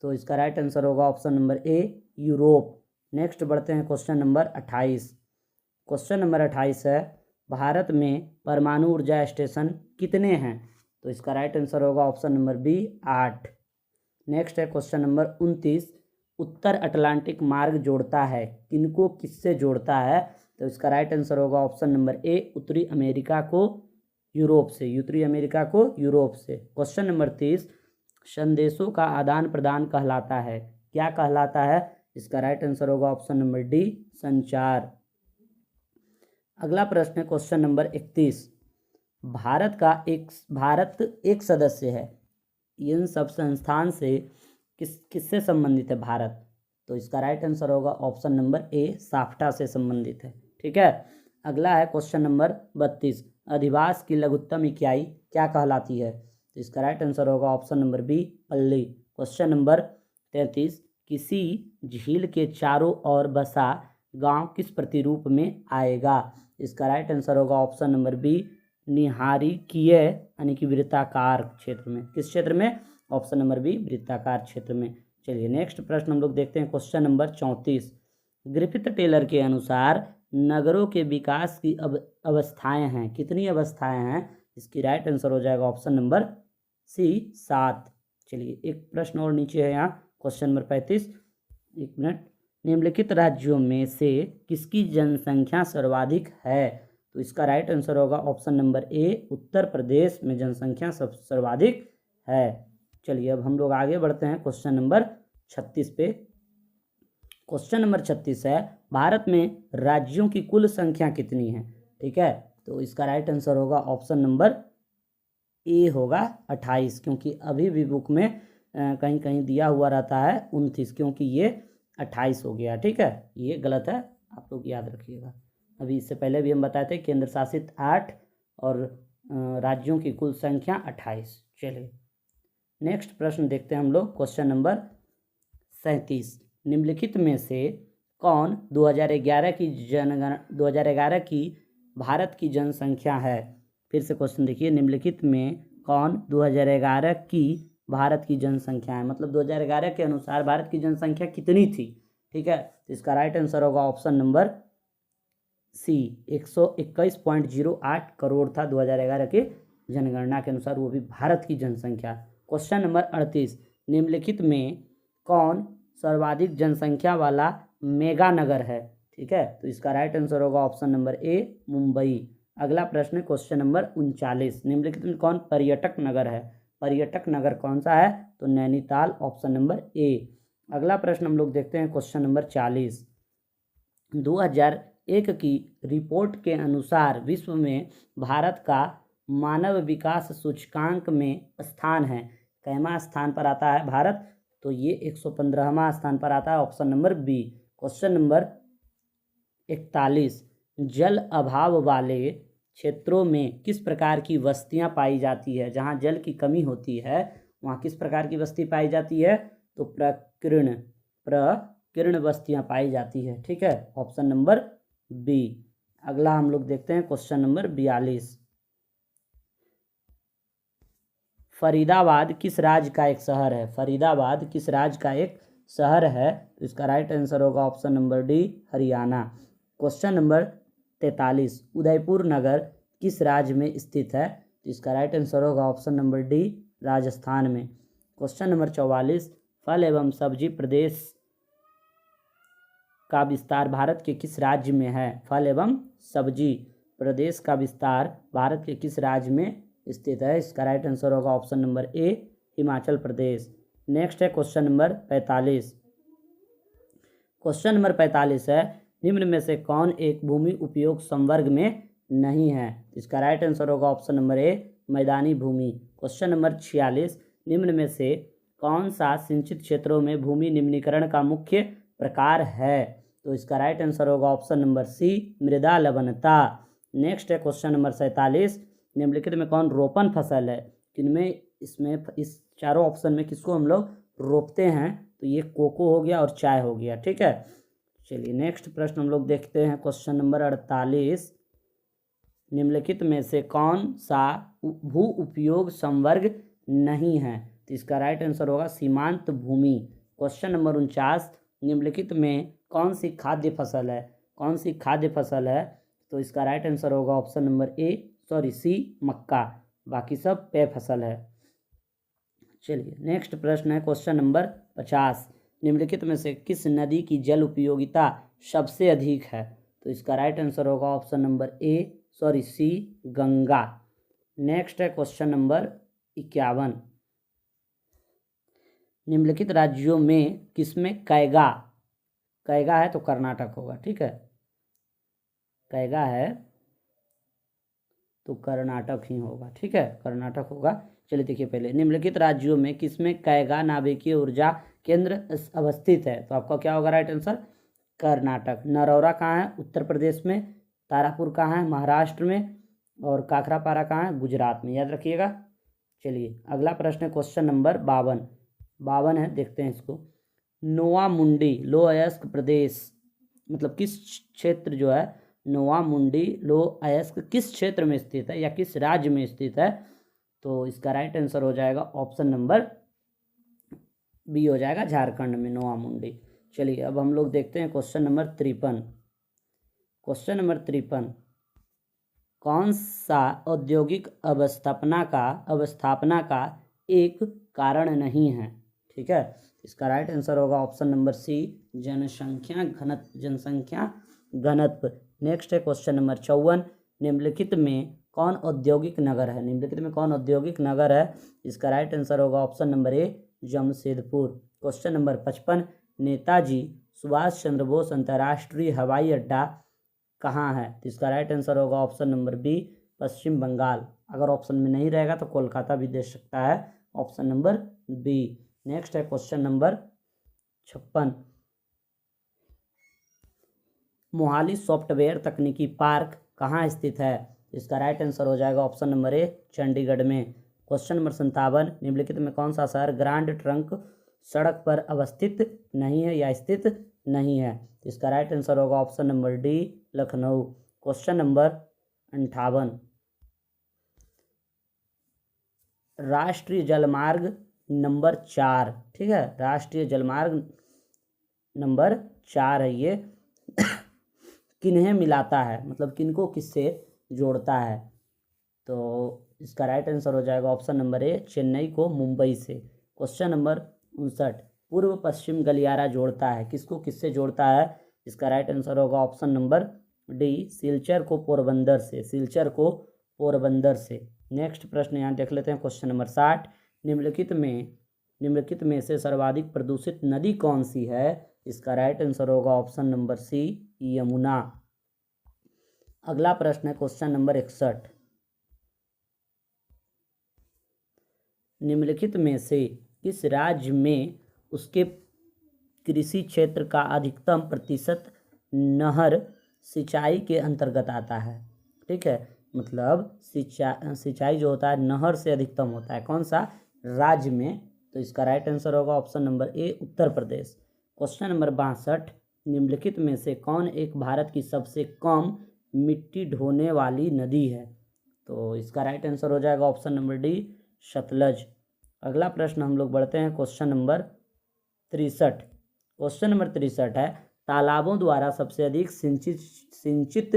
तो इसका राइट आंसर होगा ऑप्शन नंबर ए, यूरोप। नेक्स्ट बढ़ते हैं क्वेश्चन नंबर 28। क्वेश्चन नंबर 28 है, भारत में परमाणु ऊर्जा स्टेशन कितने हैं? तो इसका राइट आंसर होगा ऑप्शन नंबर बी, 8। नेक्स्ट है क्वेश्चन नंबर 29। उत्तर अटलांटिक मार्ग जोड़ता है किनको किससे जोड़ता है? तो इसका राइट आंसर होगा ऑप्शन नंबर ए, उत्तरी अमेरिका को यूरोप से। Question number 30। संदेशों का आदान प्रदान कहलाता है, क्या कहलाता है? इसका राइट आंसर होगा ऑप्शन नंबर डी, संचार। अगला प्रश्न है क्वेश्चन नंबर 31। भारत एक सदस्य है, इन सब संस्थान से किससे संबंधित है भारत? तो इसका राइट आंसर होगा ऑप्शन नंबर ए, साफ्टा से संबंधित है। ठीक है, अगला है क्वेश्चन नंबर 32। अधिवास की लघुत्तम इकाई क्या कहलाती है? तो इसका राइट आंसर होगा ऑप्शन नंबर बी, पल्ली। Question number 33। किसी झील के चारों ओर बसा गांव किस प्रतिरूप में आएगा? इसका राइट आंसर होगा ऑप्शन नंबर बी, निहारिकीय यानी कि वृत्ताकार क्षेत्र में। किस क्षेत्र में? ऑप्शन नंबर बी, वृत्ताकार क्षेत्र में। चलिए नेक्स्ट प्रश्न हम लोग देखते हैं क्वेश्चन नंबर 34। ग्रिफिथ टेलर के अनुसार नगरों के विकास की अवस्थाएं हैं, कितनी अवस्थाएं हैं? इसकी राइट आंसर हो जाएगा ऑप्शन नंबर सी, 7। चलिए एक प्रश्न और नीचे है यहाँ, क्वेश्चन नंबर 35। एक मिनट। निम्नलिखित राज्यों में से किसकी जनसंख्या सर्वाधिक है? तो इसका राइट आंसर होगा ऑप्शन नंबर ए, उत्तर प्रदेश में जनसंख्या सर्वाधिक है। चलिए अब हम लोग आगे बढ़ते हैं क्वेश्चन नंबर 36 पे। क्वेश्चन नंबर 36 है, भारत में राज्यों की कुल संख्या कितनी है? ठीक है, तो इसका राइट आंसर होगा ऑप्शन नंबर ए होगा 28, क्योंकि अभी भी बुक में कहीं कहीं दिया हुआ रहता है 29, क्योंकि ये 28 हो गया। ठीक है, ये गलत है, आप लोग याद रखिएगा। अभी इससे पहले भी हम बताए थे केंद्र शासित 8 और राज्यों की कुल संख्या 28। चलिए नेक्स्ट प्रश्न देखते हैं हम लोग, क्वेश्चन नंबर 37। निम्नलिखित में से कौन 2011 की भारत की जनसंख्या है? फिर से क्वेश्चन देखिए, निम्नलिखित में कौन 2011 की भारत की जनसंख्या है, मतलब 2011 के अनुसार भारत की जनसंख्या कितनी थी? ठीक है, तो इसका राइट आंसर होगा ऑप्शन नंबर सी, 121.08 करोड़ था 2011 के जनगणना के अनुसार, वो भी भारत की जनसंख्या। Question number 38। निम्नलिखित में कौन सर्वाधिक जनसंख्या वाला मेगा नगर है? ठीक है, तो इसका राइट आंसर होगा ऑप्शन नंबर ए, मुंबई। अगला प्रश्न क्वेश्चन नंबर 39। निम्नलिखित में कौन पर्यटक नगर है? पर्यटक नगर कौन सा है? तो नैनीताल, ऑप्शन नंबर ए। अगला प्रश्न हम लोग देखते हैं क्वेश्चन नंबर 40। 2001 की रिपोर्ट के अनुसार विश्व में भारत का मानव विकास सूचकांक में स्थान है, कैमा स्थान पर आता है भारत? तो ये 115वां स्थान पर आता है, option number B. Question number 41। जल अभाव वाले क्षेत्रों में किस प्रकार की बस्तियां पाई जाती है? जहां जल की कमी होती है वहां किस प्रकार की बस्ती पाई जाती है? तो प्रकीर्ण प्रकीर्ण बस्तियां पाई जाती है। ठीक है, ऑप्शन नंबर बी। अगला हम लोग देखते हैं क्वेश्चन नंबर 42। फरीदाबाद किस राज्य का एक शहर है? फरीदाबाद किस राज्य का एक शहर है? तो इसका राइट आंसर होगा option number D, Haryana. Question number 43। Udaipur नगर किस राज्य में स्थित है? तो इसका राइट आंसर होगा ऑप्शन नंबर डी, राजस्थान में। Question number 44। फल एवं सब्जी प्रदेश का विस्तार भारत के किस राज्य में है? फल एवं सब्जी प्रदेश का विस्तार भारत के किस राज्य में स्थित है? इसका राइट आंसर होगा ऑप्शन नंबर ए, हिमाचल प्रदेश। नेक्स्ट है क्वेश्चन नंबर 45। क्वेश्चन नंबर 45 है, निम्न में से कौन एक भूमि उपयोग संवर्ग में नहीं है? इसका राइट आंसर होगा ऑप्शन नंबर ए, मैदानी भूमि। Question number 46। निम्न में से कौन सा सिंचित क्षेत्रों में भूमि निम्नीकरण का मुख्य प्रकार है? तो इसका राइट आंसर होगा ऑप्शन नंबर सी, मृदा लवणता। नेक्स्ट है क्वेश्चन नंबर 47। निम्नलिखित में कौन रोपण फसल है? किनमें इसमें इस चारों ऑप्शन में किसको हम लोग रोपते हैं? तो ये कोको हो गया और चाय हो गया। ठीक है, चलिए नेक्स्ट प्रश्न हम लोग देखते हैं क्वेश्चन नंबर 48। निम्नलिखित में से कौन सा भू उपयोग संवर्ग नहीं है? तो इसका राइट आंसर होगा सीमांत भूमि। Question number 49। निम्नलिखित में कौन सी खाद्य फसल है? कौन सी खाद्य फसल है? तो इसका राइट आंसर होगा ऑप्शन नंबर सी, मक्का। बाकी सब पेय फसल है। चलिए नेक्स्ट प्रश्न है क्वेश्चन नंबर 50। निम्नलिखित में से किस नदी की जल उपयोगिता सबसे अधिक है? तो इसका राइट आंसर होगा option number C, Ganga. Next है क्वेश्चन नंबर 51। निम्नलिखित राज्यों में किसमें कैगा है? तो कर्नाटक होगा। ठीक है, कैगा है तो कर्नाटक ही होगा। ठीक है, कर्नाटक होगा। चलिए देखिए, पहले निम्नलिखित राज्यों में किसमें कैगा नाभिकीय ऊर्जा केंद्र अवस्थित है? तो आपका क्या होगा राइट आंसर? कर्नाटक। नरौरा कहाँ है? उत्तर प्रदेश में। तारापुर कहाँ है? महाराष्ट्र में। और काकरापारा कहाँ है? गुजरात में। याद रखिएगा। चलिए अगला प्रश्न है क्वेश्चन नंबर 52 है, देखते हैं इसको। नोवा मुंडी लोअयस्क प्रदेश मतलब किस क्षेत्र जो है, नोवा मुंडी लोअयस्क किस क्षेत्र में स्थित है या किस राज्य में स्थित है? तो इसका राइट आंसर हो जाएगा ऑप्शन नंबर बी हो जाएगा, झारखंड में नोवा मुंडी। चलिए अब हम लोग देखते हैं क्वेश्चन नंबर 53। Question number 53। कौन सा औद्योगिक अवस्थापना का एक कारण नहीं है? ठीक है, इसका राइट आंसर होगा ऑप्शन नंबर सी, जनसंख्या घनत्व। नेक्स्ट है क्वेश्चन नंबर 54। निम्नलिखित में कौन औद्योगिक नगर है? निम्नलिखित में कौन औद्योगिक नगर है? इसका राइट आंसर होगा option number A, Jamshedpur. Question number 55। Netaji Subhash Chandra Bose अंतर्राष्ट्रीय हवाई अड्डा कहाँ है? तो इसका राइट आंसर होगा option number B, Paschim Bangal. अगर ऑप्शन में नहीं रहेगा तो कोलकाता भी दे सकता है, ऑप्शन नंबर बी। नेक्स्ट है क्वेश्चन नंबर 56। मोहाली सॉफ्टवेयर तकनीकी पार्क कहाँ स्थित है? इसका राइट आंसर हो जाएगा ऑप्शन नंबर ए, चंडीगढ़ में। Question number 57। निम्नलिखित में कौन सा शहर ग्रांड ट्रंक सड़क पर अवस्थित नहीं है या स्थित नहीं है? इसका राइट आंसर होगा option number D, Lucknow. Question number 58। राष्ट्रीय जलमार्ग नंबर 4, ठीक है, राष्ट्रीय जलमार्ग नंबर 4 है ये, किन्हें मिलाता है? मतलब किनको किससे जोड़ता है? तो इसका राइट आंसर हो जाएगा ऑप्शन नंबर ए, चेन्नई को मुंबई से। Question number 59। पूर्व पश्चिम गलियारा जोड़ता है, किसको किससे जोड़ता है? इसका राइट आंसर होगा ऑप्शन नंबर डी, सिलचर को पोरबंदर से, सिलचर को पोरबंदर से। नेक्स्ट प्रश्न यहाँ देख लेते हैं क्वेश्चन नंबर 60। निम्नलिखित में से सर्वाधिक प्रदूषित नदी कौन सी है? इसका राइट आंसर होगा ऑप्शन नंबर सी, यमुना। अगला प्रश्न है क्वेश्चन नंबर 61। निम्नलिखित में से किस राज्य में उसके कृषि क्षेत्र का अधिकतम प्रतिशत नहर सिंचाई के अंतर्गत आता है? ठीक है, मतलब सिंचाई जो होता है नहर से अधिकतम होता है, कौन सा राज्य में? तो इसका राइट आंसर होगा ऑप्शन नंबर ए, उत्तर प्रदेश। क्वेश्चन नंबर 62, निम्नलिखित में से कौन एक भारत की सबसे कम मिट्टी ढोने वाली नदी है? तो इसका राइट आंसर हो जाएगा ऑप्शन नंबर डी, सतलज। अगला प्रश्न हम लोग बढ़ते हैं क्वेश्चन नंबर 63। क्वेश्चन नंबर 63 है, तालाबों द्वारा सबसे अधिक सिंचित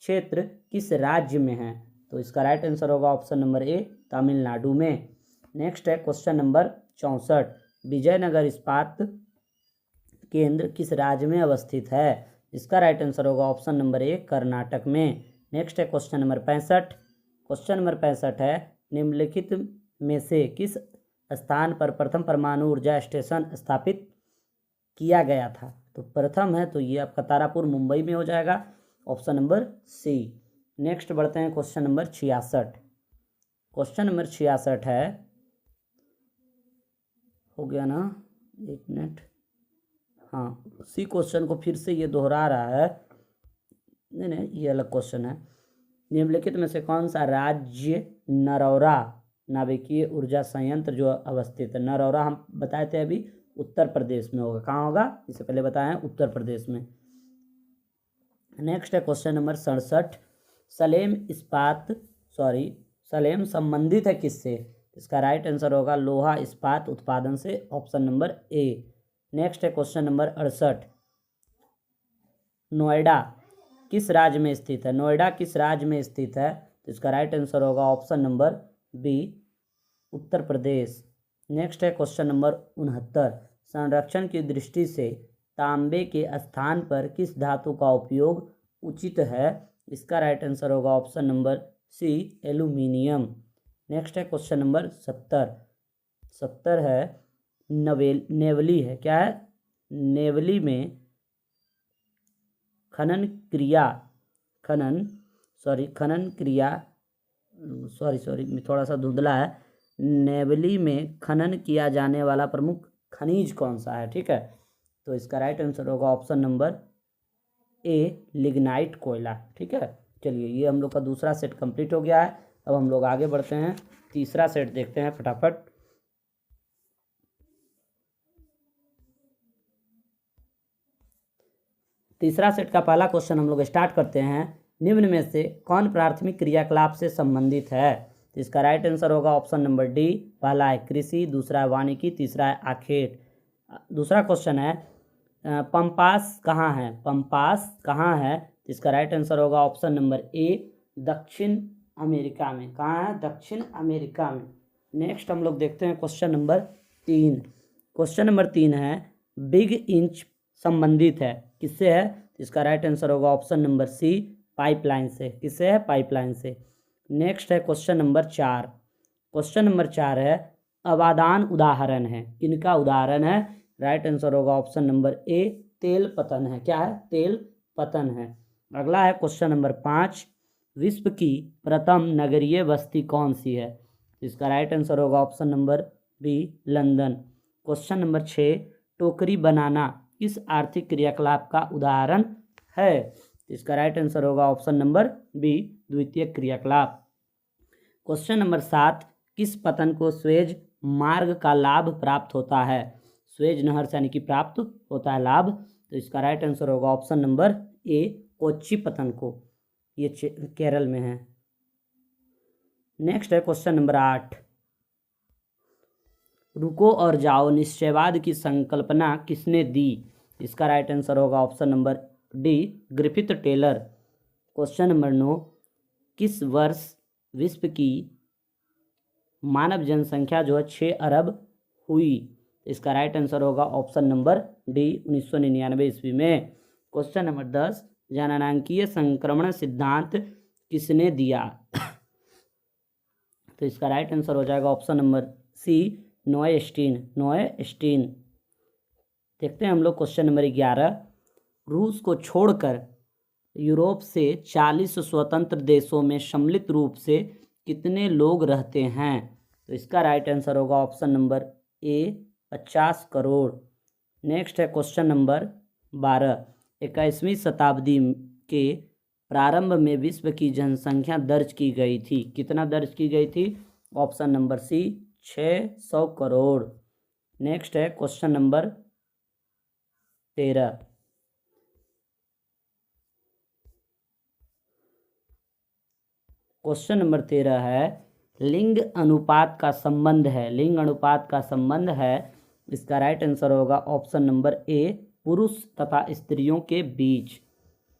क्षेत्र किस राज्य में है? तो इसका राइट आंसर होगा ऑप्शन नंबर ए, तमिलनाडु में। नेक्स्ट है क्वेश्चन नंबर 64, विजयनगर इस्पात केंद्र किस राज्य में अवस्थित है? इसका राइट आंसर होगा ऑप्शन नंबर ए, कर्नाटक में। नेक्स्ट है क्वेश्चन नंबर 65। क्वेश्चन नंबर 65 है, निम्नलिखित में से किस स्थान पर प्रथम परमाणु ऊर्जा स्टेशन स्थापित किया गया था? तो प्रथम है तो ये आपका तारापुर मुंबई में हो जाएगा, ऑप्शन नंबर सी। नेक्स्ट बढ़ते हैं क्वेश्चन नंबर 66। क्वेश्चन नंबर 66 है, हो गया ना, एक मिनट, हाँ सी क्वेश्चन को फिर से ये दोहरा रहा है, नहीं ये अलग क्वेश्चन है। निम्नलिखित में से कौन सा राज्य नरौरा नाभिकीय ऊर्जा संयंत्र जो अवस्थित है? नरौरा हम बताए थे अभी उत्तर प्रदेश में होगा। कहाँ होगा? इससे पहले बताया उत्तर प्रदेश में। नेक्स्ट है क्वेश्चन नंबर 67, सलेम संबंधित है किससे? इसका राइट आंसर होगा लोहा इस्पात उत्पादन से, ऑप्शन नंबर ए। नेक्स्ट है क्वेश्चन नंबर 68, नोएडा किस राज्य में स्थित है? नोएडा किस राज्य में स्थित है? तो इसका राइट आंसर होगा option number B, Uttar Pradesh. Next है क्वेश्चन नंबर 69, संरक्षण की दृष्टि से तांबे के स्थान पर किस धातु का उपयोग उचित है? इसका राइट आंसर होगा option number C, aluminium. Next है क्वेश्चन नंबर 70 है, नेवली है, क्या है? नेवली में खनन क्रिया थोड़ा सा धुंधला है। नेवली में खनन किया जाने वाला प्रमुख खनिज कौन सा है? ठीक है, तो इसका राइट आंसर होगा ऑप्शन नंबर ए, लिग्नाइट कोयला। ठीक है, चलिए ये हम लोग का दूसरा सेट कंप्लीट हो गया है। अब हम लोग आगे बढ़ते हैं, तीसरा सेट देखते हैं फटाफट। तीसरा सेट का पहला क्वेश्चन हम लोग स्टार्ट करते हैं, निम्न में से कौन प्राथमिक क्रियाकलाप से संबंधित है? तो इसका राइट आंसर होगा ऑप्शन नंबर डी, पहला है कृषि, दूसरा है वानिकी, तीसरा है आखेट। दूसरा क्वेश्चन है, पंपास कहाँ है? पंपास कहाँ है? तो इसका राइट आंसर होगा ऑप्शन नंबर ए, दक्षिण अमेरिका में। कहाँ है? दक्षिण अमेरिका में। नेक्स्ट हम लोग देखते हैं क्वेश्चन नंबर 3। क्वेश्चन नंबर 3 है, बिग इंच संबंधित है किससे है? तो इसका राइट आंसर होगा ऑप्शन नंबर सी, पाइपलाइन से। किससे है? पाइपलाइन से। नेक्स्ट है क्वेश्चन नंबर 4। क्वेश्चन नंबर 4 है, अवादान उदाहरण है, किनका उदाहरण है? राइट आंसर होगा ऑप्शन नंबर ए, तेल पतन है। क्या है? तेल पतन है। अगला है क्वेश्चन नंबर 5, विश्व की प्रथम नगरीय बस्ती कौन सी है? इसका राइट आंसर होगा option number B, London. Question number 6, टोकरी बनाना किस आर्थिक क्रियाकलाप का उदाहरण है? इसका राइट आंसर होगा ऑप्शन नंबर बी, द्वितीय क्रियाकलाप। क्वेश्चन नंबर 7, किस पतन को स्वेज मार्ग का लाभ प्राप्त होता है? स्वेज नहर से यानी कि प्राप्त होता है लाभ, तो इसका राइट आंसर होगा ऑप्शन नंबर ए, कोच्चि पतन को। ये केरल में है। नेक्स्ट है क्वेश्चन नंबर 8, रुको और जाओ निश्चयवाद की संकल्पना किसने दी? इसका राइट आंसर होगा option number D, Griffith Taylor. Question number 9, किस वर्ष विश्व की मानव जनसंख्या जो है 6 अरब हुई? इसका राइट आंसर होगा ऑप्शन नंबर डी, 1999 ईस्वी में। क्वेश्चन नंबर 10, जननांकीय संक्रमण सिद्धांत किसने दिया? तो इसका राइट आंसर हो जाएगा ऑप्शन नंबर सी, नोएस्टीन। देखते हैं हम लोग क्वेश्चन नंबर 11, रूस को छोड़कर यूरोप से 40 स्वतंत्र देशों में सम्मिलित रूप से कितने लोग रहते हैं? तो इसका राइट आंसर होगा ऑप्शन नंबर ए, 50 करोड़। नेक्स्ट है क्वेश्चन नंबर 12, 21वीं शताब्दी के प्रारंभ में विश्व की जनसंख्या दर्ज की गई थी, कितना दर्ज की गई थी? Option number C, 600 crore. Next है क्वेश्चन नंबर 13। क्वेश्चन नंबर 13 है, लिंग अनुपात का संबंध है, लिंग अनुपात का संबंध है। इसका राइट आंसर होगा ऑप्शन नंबर ए, पुरुष तथा स्त्रियों के बीच।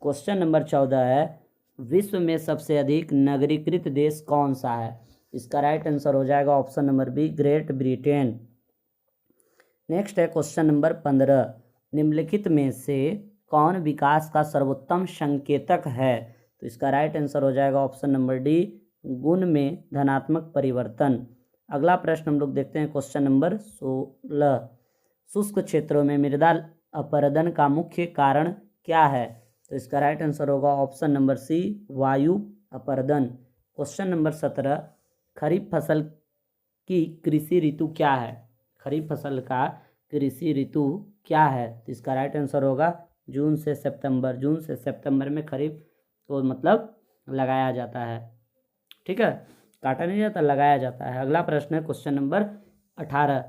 क्वेश्चन नंबर 14 है, विश्व में सबसे अधिक नगरीकृत देश कौन सा है? इसका राइट आंसर हो जाएगा option number B, Great Britain. Next है क्वेश्चन नंबर 15, निम्नलिखित में से कौन विकास का सर्वोत्तम संकेतक है? तो इसका राइट आंसर हो जाएगा ऑप्शन नंबर डी, गुण में धनात्मक परिवर्तन। अगला प्रश्न हम लोग देखते हैं क्वेश्चन नंबर 16, शुष्क क्षेत्रों में मृदा अपरदन का मुख्य कारण क्या है? तो इसका राइट आंसर होगा ऑप्शन नंबर सी, वायु अपरदन। क्वेश्चन नंबर 17, खरीफ फसल की कृषि ऋतु क्या है? खरीफ फसल का कृषि ऋतु क्या है? तो इसका राइट आंसर होगा जून से सितंबर। जून से सितंबर में खरीफ को मतलब लगाया जाता है, ठीक है, काटा नहीं जाता, लगाया जाता है। अगला प्रश्न है क्वेश्चन नंबर 18,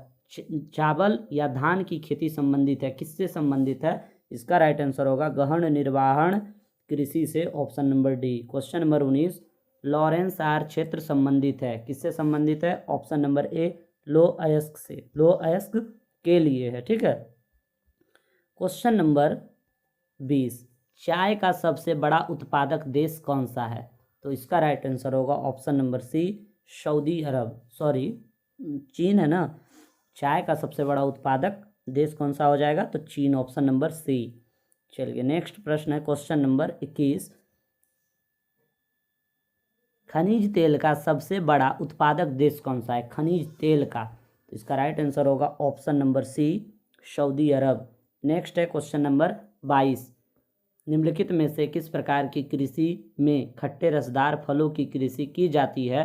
चावल या धान की खेती संबंधित है, किससे संबंधित है? इसका राइट आंसर होगा गहन निर्वहन कृषि से, option number D. Question number 19, Lawrence आर क्षेत्र संबंधित है, किससे संबंधित है? ऑप्शन नंबर ए, लो अयस्क से, लो अयस्क के लिए है, ठीक है। क्वेश्चन नंबर 20, चाय का सबसे बड़ा उत्पादक देश कौन सा है? तो इसका राइट आंसर होगा ऑप्शन नंबर सी, सऊदी अरब, सॉरी चीन है ना। चाय का सबसे बड़ा उत्पादक देश कौन सा हो जाएगा? तो चीन, ऑप्शन नंबर सी। चलिए नेक्स्ट प्रश्न है क्वेश्चन नंबर 21, खनिज तेल का सबसे बड़ा उत्पादक देश कौन सा है? खनिज तेल का, तो इसका राइट आंसर होगा ऑप्शन नंबर सी, सऊदी अरब। नेक्स्ट है क्वेश्चन नंबर 22, निम्नलिखित में से किस प्रकार की कृषि में खट्टे रसदार फलों की कृषि की जाती है?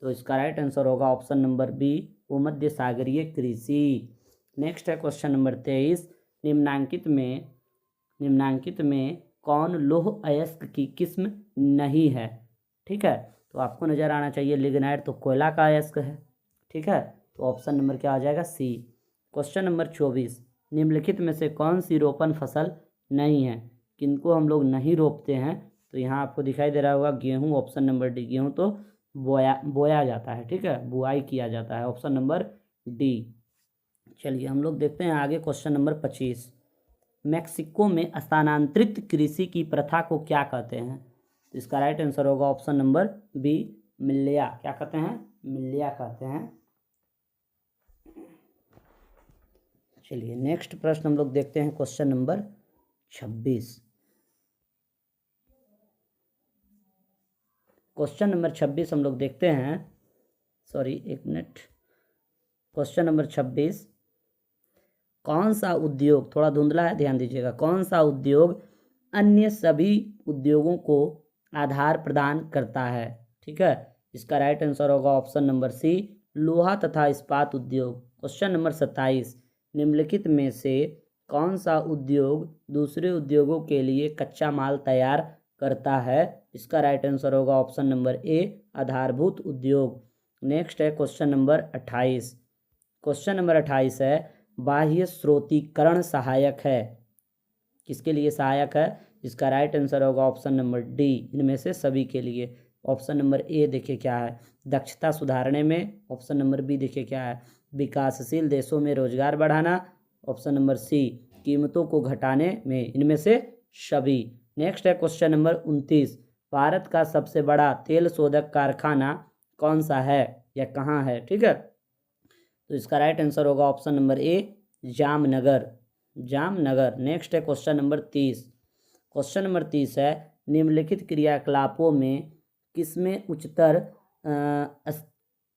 तो इसका राइट आंसर होगा ऑप्शन नंबर बी, भूमध्य सागरीय कृषि। नेक्स्ट है क्वेश्चन नंबर 23, निम्नांकित में कौन लौह अयस्क की किस्म नहीं है? ठीक है, तो आपको नजर आना चाहिए लिग्नाइट, तो कोयला का अयस्क है, ठीक है, तो ऑप्शन नंबर क्या आ जाएगा? सी। क्वेश्चन नंबर 24, निम्नलिखित में से कौन सी रोपण फसल नहीं है? किनको हम लोग नहीं रोपते हैं? तो यहाँ आपको दिखाई दे रहा होगा गेहूँ, ऑप्शन नंबर डी, गेहूँ तो बोया जाता है, ठीक है, बुआई किया जाता है, ऑप्शन नंबर डी। चलिए हम लोग देखते हैं आगे क्वेश्चन नंबर 25, मैक्सिको में स्थानांतरित कृषि की प्रथा को क्या कहते हैं? तो इसका राइट आंसर होगा ऑप्शन नंबर बी, मिल्लिया। क्या कहते हैं? मिल्लिया कहते हैं। चलिए नेक्स्ट प्रश्न हम लोग देखते हैं क्वेश्चन नंबर 26। क्वेश्चन नंबर 26 हम लोग देखते हैं, सॉरी एक मिनट, क्वेश्चन नंबर 26, कौन सा उद्योग, थोड़ा धुंधला है ध्यान दीजिएगा, कौन सा उद्योग अन्य सभी उद्योगों को आधार प्रदान करता है? ठीक है, इसका राइट आंसर होगा ऑप्शन नंबर सी, लोहा तथा इस्पात उद्योग। क्वेश्चन नंबर 27, निम्नलिखित में से कौन सा उद्योग दूसरे उद्योगों के लिए कच्चा माल तैयार करता है? इसका राइट आंसर होगा ऑप्शन नंबर ए, आधारभूत उद्योग। नेक्स्ट है क्वेश्चन नंबर 28। क्वेश्चन नंबर 28 है, बाह्य स्रोतीकरण सहायक है, किसके लिए सहायक है? इसका राइट आंसर होगा ऑप्शन नंबर डी, इनमें से सभी के लिए। ऑप्शन नंबर ए देखिए क्या है, दक्षता सुधारने में। ऑप्शन नंबर बी देखिए क्या है, विकासशील देशों में रोजगार बढ़ाना। ऑप्शन नंबर सी, कीमतों को घटाने में। इनमें से सभी। नेक्स्ट है क्वेश्चन नंबर 29, भारत का सबसे बड़ा तेल शोधक कारखाना कौन सा है या कहाँ है? ठीक है, तो इसका राइट आंसर होगा ऑप्शन नंबर ए, जामनगर, जामनगर। नेक्स्ट है क्वेश्चन नंबर 30। क्वेश्चन नंबर 30 है, निम्नलिखित क्रियाकलापों में किसमें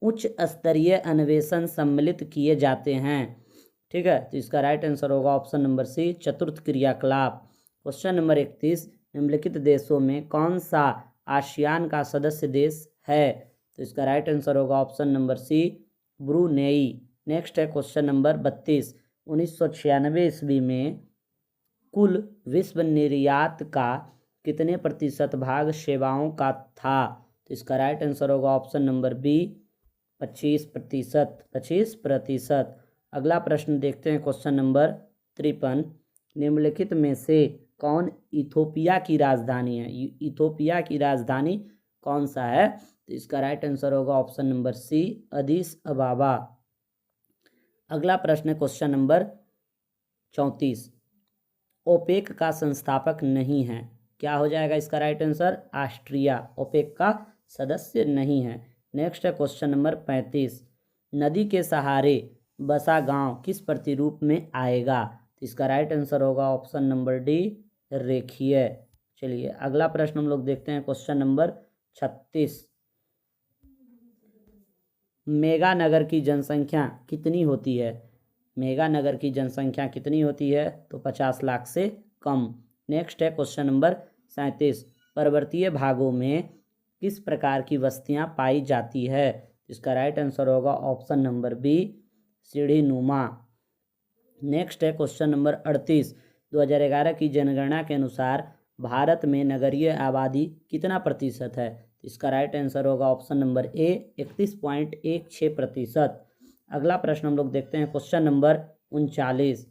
उच्च स्तरीय अन्वेषण सम्मिलित किए जाते हैं? ठीक है, तो इसका राइट आंसर होगा ऑप्शन नंबर सी, चतुर्थ क्रियाकलाप। क्वेश्चन नंबर 31, निम्नलिखित देशों में कौन सा आसियान का सदस्य देश है? तो इसका राइट आंसर होगा option number C, Brunei. Next है क्वेश्चन नंबर 32, 1996 ईस्वी में कुल विश्व निर्यात का कितने प्रतिशत भाग सेवाओं का था? तो इसका राइट आंसर होगा ऑप्शन नंबर बी, 25%। 25%। अगला प्रश्न देखते हैं क्वेश्चन नंबर 53, निम्नलिखित में से कौन इथोपिया की राजधानी है? इथोपिया की राजधानी कौन सा है? तो इसका राइट आंसर होगा ऑप्शन नंबर सी, अदीस अबाबा। अगला प्रश्न है क्वेश्चन नंबर 34। ओपेक का संस्थापक नहीं है, क्या हो जाएगा इसका राइट आंसर? ऑस्ट्रिया ओपेक का सदस्य नहीं है। नेक्स्ट है क्वेश्चन नंबर 35। नदी के सहारे बसा गांव किस प्रतिरूप में आएगा? तो इसका राइट आंसर होगा ऑप्शन नंबर डी, रेखीय। चलिए अगला प्रश्न हम लोग देखते हैं क्वेश्चन नंबर 36। मेगानगर की जनसंख्या कितनी होती है? मेगानगर की जनसंख्या कितनी होती है? तो 50 लाख से कम। नेक्स्ट है क्वेश्चन नंबर 37। पर्वतीय भागों में किस प्रकार की बस्तियां पाई जाती है? इसका राइट आंसर होगा ऑप्शन नंबर बी, सीढ़ी नुमा। नेक्स्ट है क्वेश्चन नंबर 38। 2011 की जनगणना के अनुसार भारत में नगरीय आबादी कितना प्रतिशत है? इसका राइट आंसर होगा ऑप्शन नंबर ए, 31.16%। अगला प्रश्न हम लोग देखते हैं क्वेश्चन नंबर 39।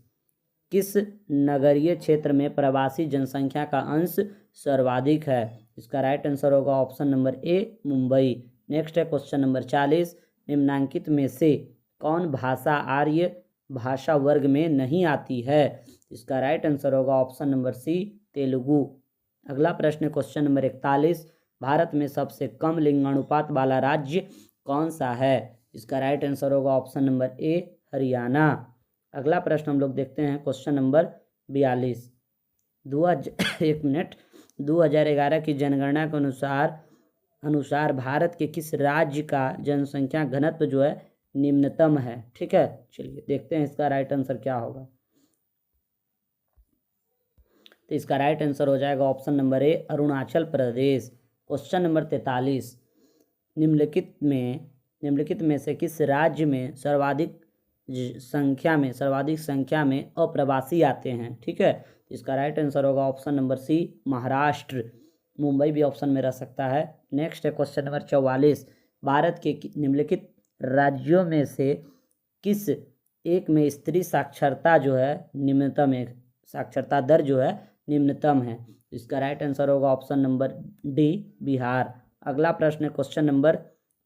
किस नगरीय क्षेत्र में प्रवासी जनसंख्या का अंश सर्वाधिक है? इसका राइट आंसर होगा ऑप्शन नंबर ए, मुंबई। नेक्स्ट है क्वेश्चन नंबर 40। निम्नलिखित में से कौन भाषा आर्य भाषा वर्ग में नहीं आती है? इसका राइट आंसर होगा ऑप्शन नंबर सी, तेलुगु। अगला प्रश्न क्वेश्चन नंबर 41। भारत में सबसे कम लिंगानुपात वाला राज्य कौन सा है? इसका राइट आंसर होगा ऑप्शन नंबर ए, हरियाणा। अगला प्रश्न हम लोग देखते हैं क्वेश्चन नंबर 42। 2011 की जनगणना के अनुसार भारत के किस राज्य का जनसंख्या घनत्व जो है निम्नतम है? ठीक है, चलिए देखते हैं इसका राइट आंसर क्या होगा। तो इसका राइट आंसर हो जाएगा ऑप्शन नंबर ए, अरुणाचल प्रदेश। Question number 43। निम्नलिखित में से किस राज्य में सर्वाधिक संख्या में अप्रवासी आते हैं? ठीक है, इसका राइट आंसर होगा option number C, Maharashtra. Mumbai भी ऑप्शन में रह सकता है। नेक्स्ट है क्वेश्चन नंबर 44। भारत के निम्नलिखित राज्यों में से किस एक में स्त्री साक्षरता जो है निम्नतम है, साक्षरता दर जो है निम्नतम है? इसका राइट आंसर होगा ऑप्शन नंबर डी, बिहार। अगला प्रश्न है क्वेश्चन नंबर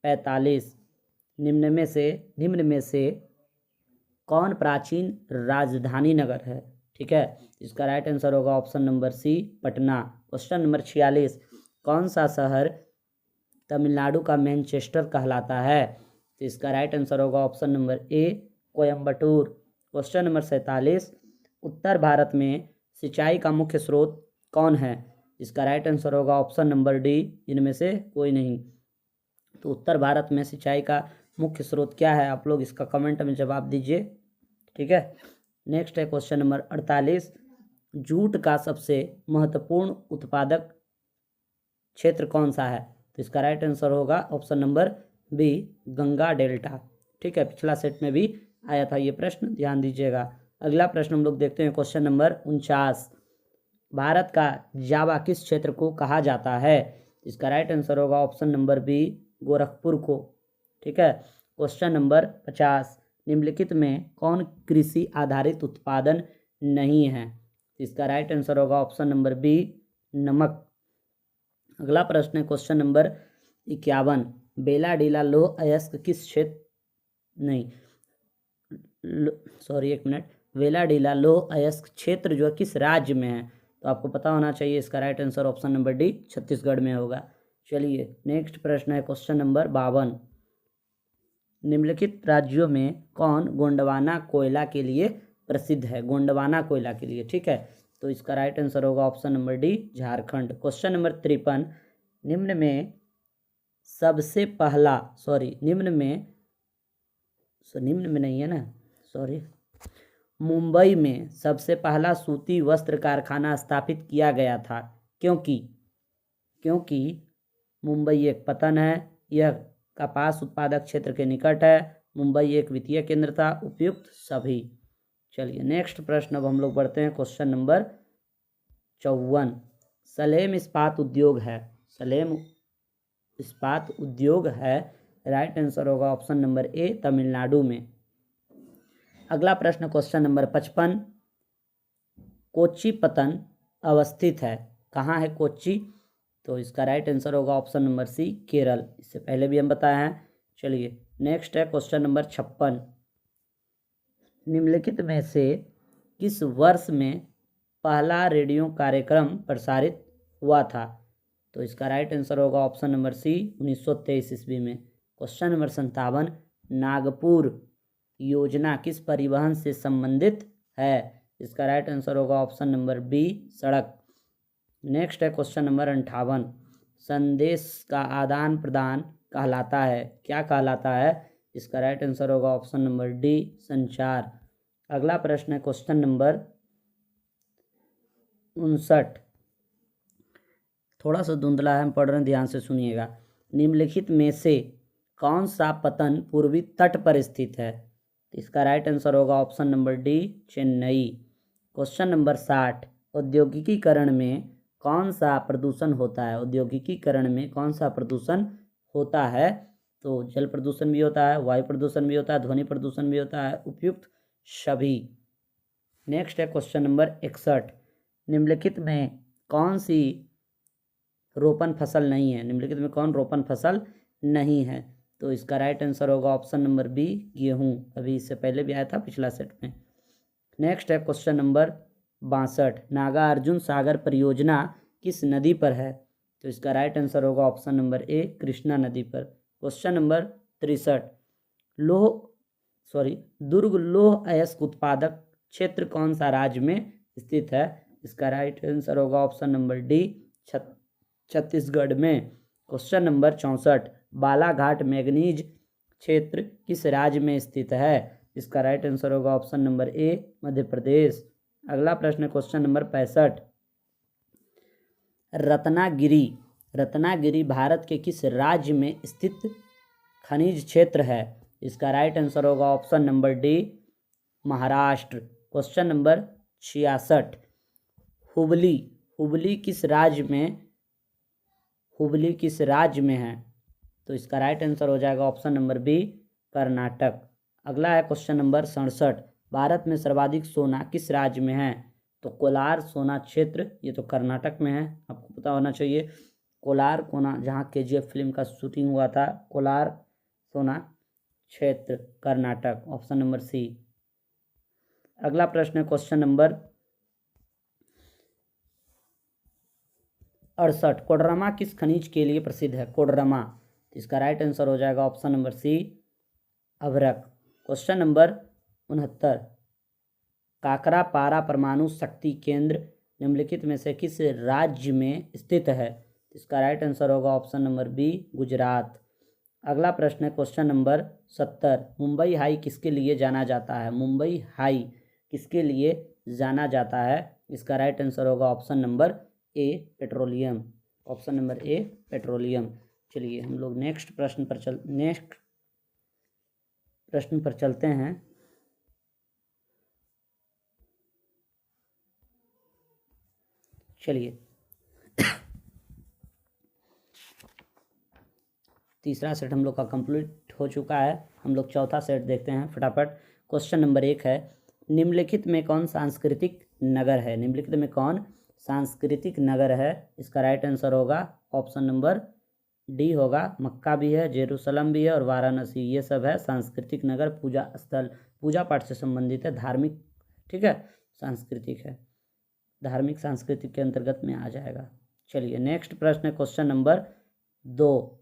45। निम्न में से कौन प्राचीन राजधानी नगर है? ठीक है, इसका राइट आंसर होगा option number C, Patna. Question number 46। कौन सा शहर तमिलनाडु का मैनचेस्टर कहलाता है? तो इसका राइट आंसर होगा ऑप्शन नंबर ए, कोयम्बटूर। Question number 47। उत्तर भारत में सिंचाई का मुख्य स्रोत कौन है? इसका राइट आंसर होगा ऑप्शन नंबर डी, इनमें से कोई नहीं। तो उत्तर भारत में सिंचाई का मुख्य स्रोत क्या है? आप लोग इसका कमेंट में जवाब दीजिए। ठीक है, नेक्स्ट है क्वेश्चन नंबर 48। जूट का सबसे महत्वपूर्ण उत्पादक क्षेत्र कौन सा है? तो इसका राइट आंसर होगा option number B, Ganga delta. ठीक है, पिछला सेट में भी आया था ये प्रश्न, ध्यान दीजिएगा। अगला प्रश्न हम लोग देखते हैं क्वेश्चन नंबर 49। भारत का जावा किस क्षेत्र को कहा जाता है? इसका राइट आंसर होगा ऑप्शन नंबर बी, गोरखपुर को। ठीक है, क्वेश्चन नंबर 50। निम्नलिखित में कौन कृषि आधारित उत्पादन नहीं है? इसका राइट आंसर होगा ऑप्शन नंबर बी, नमक। अगला प्रश्न है क्वेश्चन नंबर 51। बेला डीला लोह अयस्क किस क्षेत्र नहीं सॉरी एक मिनट वेला डीला लोह अयस्क क्षेत्र जो है किस राज्य में है? तो आपको पता होना चाहिए, इसका right answer option number D, Chhattisgarh में होगा। चलिए नेक्स्ट प्रश्न है क्वेश्चन नंबर 52। निम्नलिखित राज्यों में कौन गोंडवाना कोयला के लिए प्रसिद्ध है? गोंडवाना कोयला के लिए। ठीक है, तो इसका राइट आंसर होगा option number D, Jharkhand. Question number 53। निम्न में नहीं है ना, सॉरी। मुंबई में सबसे पहला सूती वस्त्र कारखाना स्थापित किया गया था क्योंकि मुंबई एक पतन है, यह कपास उत्पादक क्षेत्र के निकट है, मुंबई एक वित्तीय केंद्र था, उपयुक्त सभी। चलिए नेक्स्ट प्रश्न अब हम लोग बढ़ते हैं क्वेश्चन नंबर 54। सलेम इस्पात उद्योग है, राइट आंसर होगा ऑप्शन नंबर ए, तमिलनाडु में। अगला प्रश्न क्वेश्चन नंबर 55। कोच्चि पत्तन अवस्थित है? कहाँ है कोच्चि? तो इसका राइट आंसर होगा ऑप्शन नंबर सी, केरल। इससे पहले भी हम बताए हैं। चलिए नेक्स्ट है क्वेश्चन नंबर 56। निम्नलिखित में से किस वर्ष में पहला रेडियो कार्यक्रम प्रसारित हुआ था? तो इसका राइट आंसर होगा ऑप्शन नंबर सी, 1923 ईस्वी में। Question number 57। नागपुर योजना किस परिवहन से संबंधित है? इसका राइट आंसर होगा ऑप्शन नंबर बी, सड़क। नेक्स्ट है क्वेश्चन नंबर 58। संदेश का आदान प्रदान कहलाता है? क्या कहलाता है? इसका राइट आंसर होगा ऑप्शन नंबर डी, संचार। अगला प्रश्न है क्वेश्चन नंबर 59। थोड़ा सा धुंधला है, हम पढ़ रहे हैं, ध्यान से सुनिएगा। निम्नलिखित में से कौन सा पतन पूर्वी तट पर स्थित है? इसका राइट आंसर होगा option number D, Chennai. Question number 60। औद्योगिकीकरण में कौन सा प्रदूषण होता है? औद्योगिकीकरण में कौन सा प्रदूषण होता है? तो जल प्रदूषण भी होता है, वायु प्रदूषण भी होता है, ध्वनि प्रदूषण भी होता है, उपयुक्त सभी। नेक्स्ट है क्वेश्चन नंबर 61। निम्नलिखित में कौन सी रोपण फसल नहीं है? निम्नलिखित में कौन रोपण फसल नहीं है? तो इसका राइट आंसर होगा ऑप्शन नंबर बी, गेहूं। अभी इससे पहले भी आया था पिछला सेट में। नेक्स्ट है क्वेश्चन नंबर 62। नागार्जुन सागर परियोजना किस नदी पर है? तो इसका राइट आंसर होगा ऑप्शन नंबर ए, कृष्णा नदी पर। Question number 63। दुर्ग लौह अयस्क उत्पादक क्षेत्र कौन सा राज्य में स्थित है? इसका राइट आंसर होगा ऑप्शन नंबर डी, छत्तीसगढ़ में। Question number 64। बालाघाट मैंगनीज क्षेत्र किस राज्य में स्थित है? इसका राइट आंसर होगा ऑप्शन नंबर ए, मध्य प्रदेश। अगला प्रश्न क्वेश्चन नंबर 65। रत्नागिरी भारत के किस राज्य में स्थित खनिज क्षेत्र है? इसका राइट आंसर होगा option number D, Maharashtra. Question number 66। Hubli किस राज्य में है? तो इसका राइट आंसर हो जाएगा ऑप्शन नंबर बी, कर्नाटक। अगला है क्वेश्चन नंबर 67। भारत में सर्वाधिक सोना किस राज्य में है? तो कोलार सोना क्षेत्र, ये तो कर्नाटक में है, आपको पता होना चाहिए। कोलार कोना, जहाँ केजीएफ फिल्म का शूटिंग हुआ था, कोलार सोना क्षेत्र, कर्नाटक। Option number C. अगला प्रश्न है क्वेश्चन नंबर 68। कोडरमा किस खनिज के लिए प्रसिद्ध है? कोडरमा। इसका राइट आंसर हो जाएगा ऑप्शन नंबर सी, अभ्रक। Question number 69। काकरापारा परमाणु शक्ति केंद्र निम्नलिखित में से किस राज्य में स्थित है? इसका राइट आंसर होगा ऑप्शन नंबर बी, गुजरात। अगला प्रश्न है क्वेश्चन नंबर 70। मुंबई हाई किसके लिए जाना जाता है? मुंबई हाई किसके लिए जाना जाता है? इसका राइट आंसर होगा ऑप्शन नंबर ए, पेट्रोलियम। ऑप्शन नंबर ए, पेट्रोलियम। चलिए हम लोग नेक्स्ट प्रश्न पर चलते हैं। चलिए तीसरा सेट हम लोग का कंप्लीट हो चुका है। हम लोग चौथा सेट देखते हैं फटाफट। क्वेश्चन नंबर 1 है, निम्नलिखित में कौन सांस्कृतिक नगर है? निम्नलिखित में कौन सांस्कृतिक नगर है? इसका राइट आंसर होगा ऑप्शन नंबर डी होगा, मक्का भी है, जेरूसलम भी है और वाराणसी, ये सब है सांस्कृतिक नगर। पूजा स्थल, पूजा पाठ से संबंधित है, धार्मिक, ठीक है, सांस्कृतिक है, धार्मिक सांस्कृतिक के अंतर्गत में आ जाएगा। चलिए नेक्स्ट प्रश्न है क्वेश्चन नंबर 2।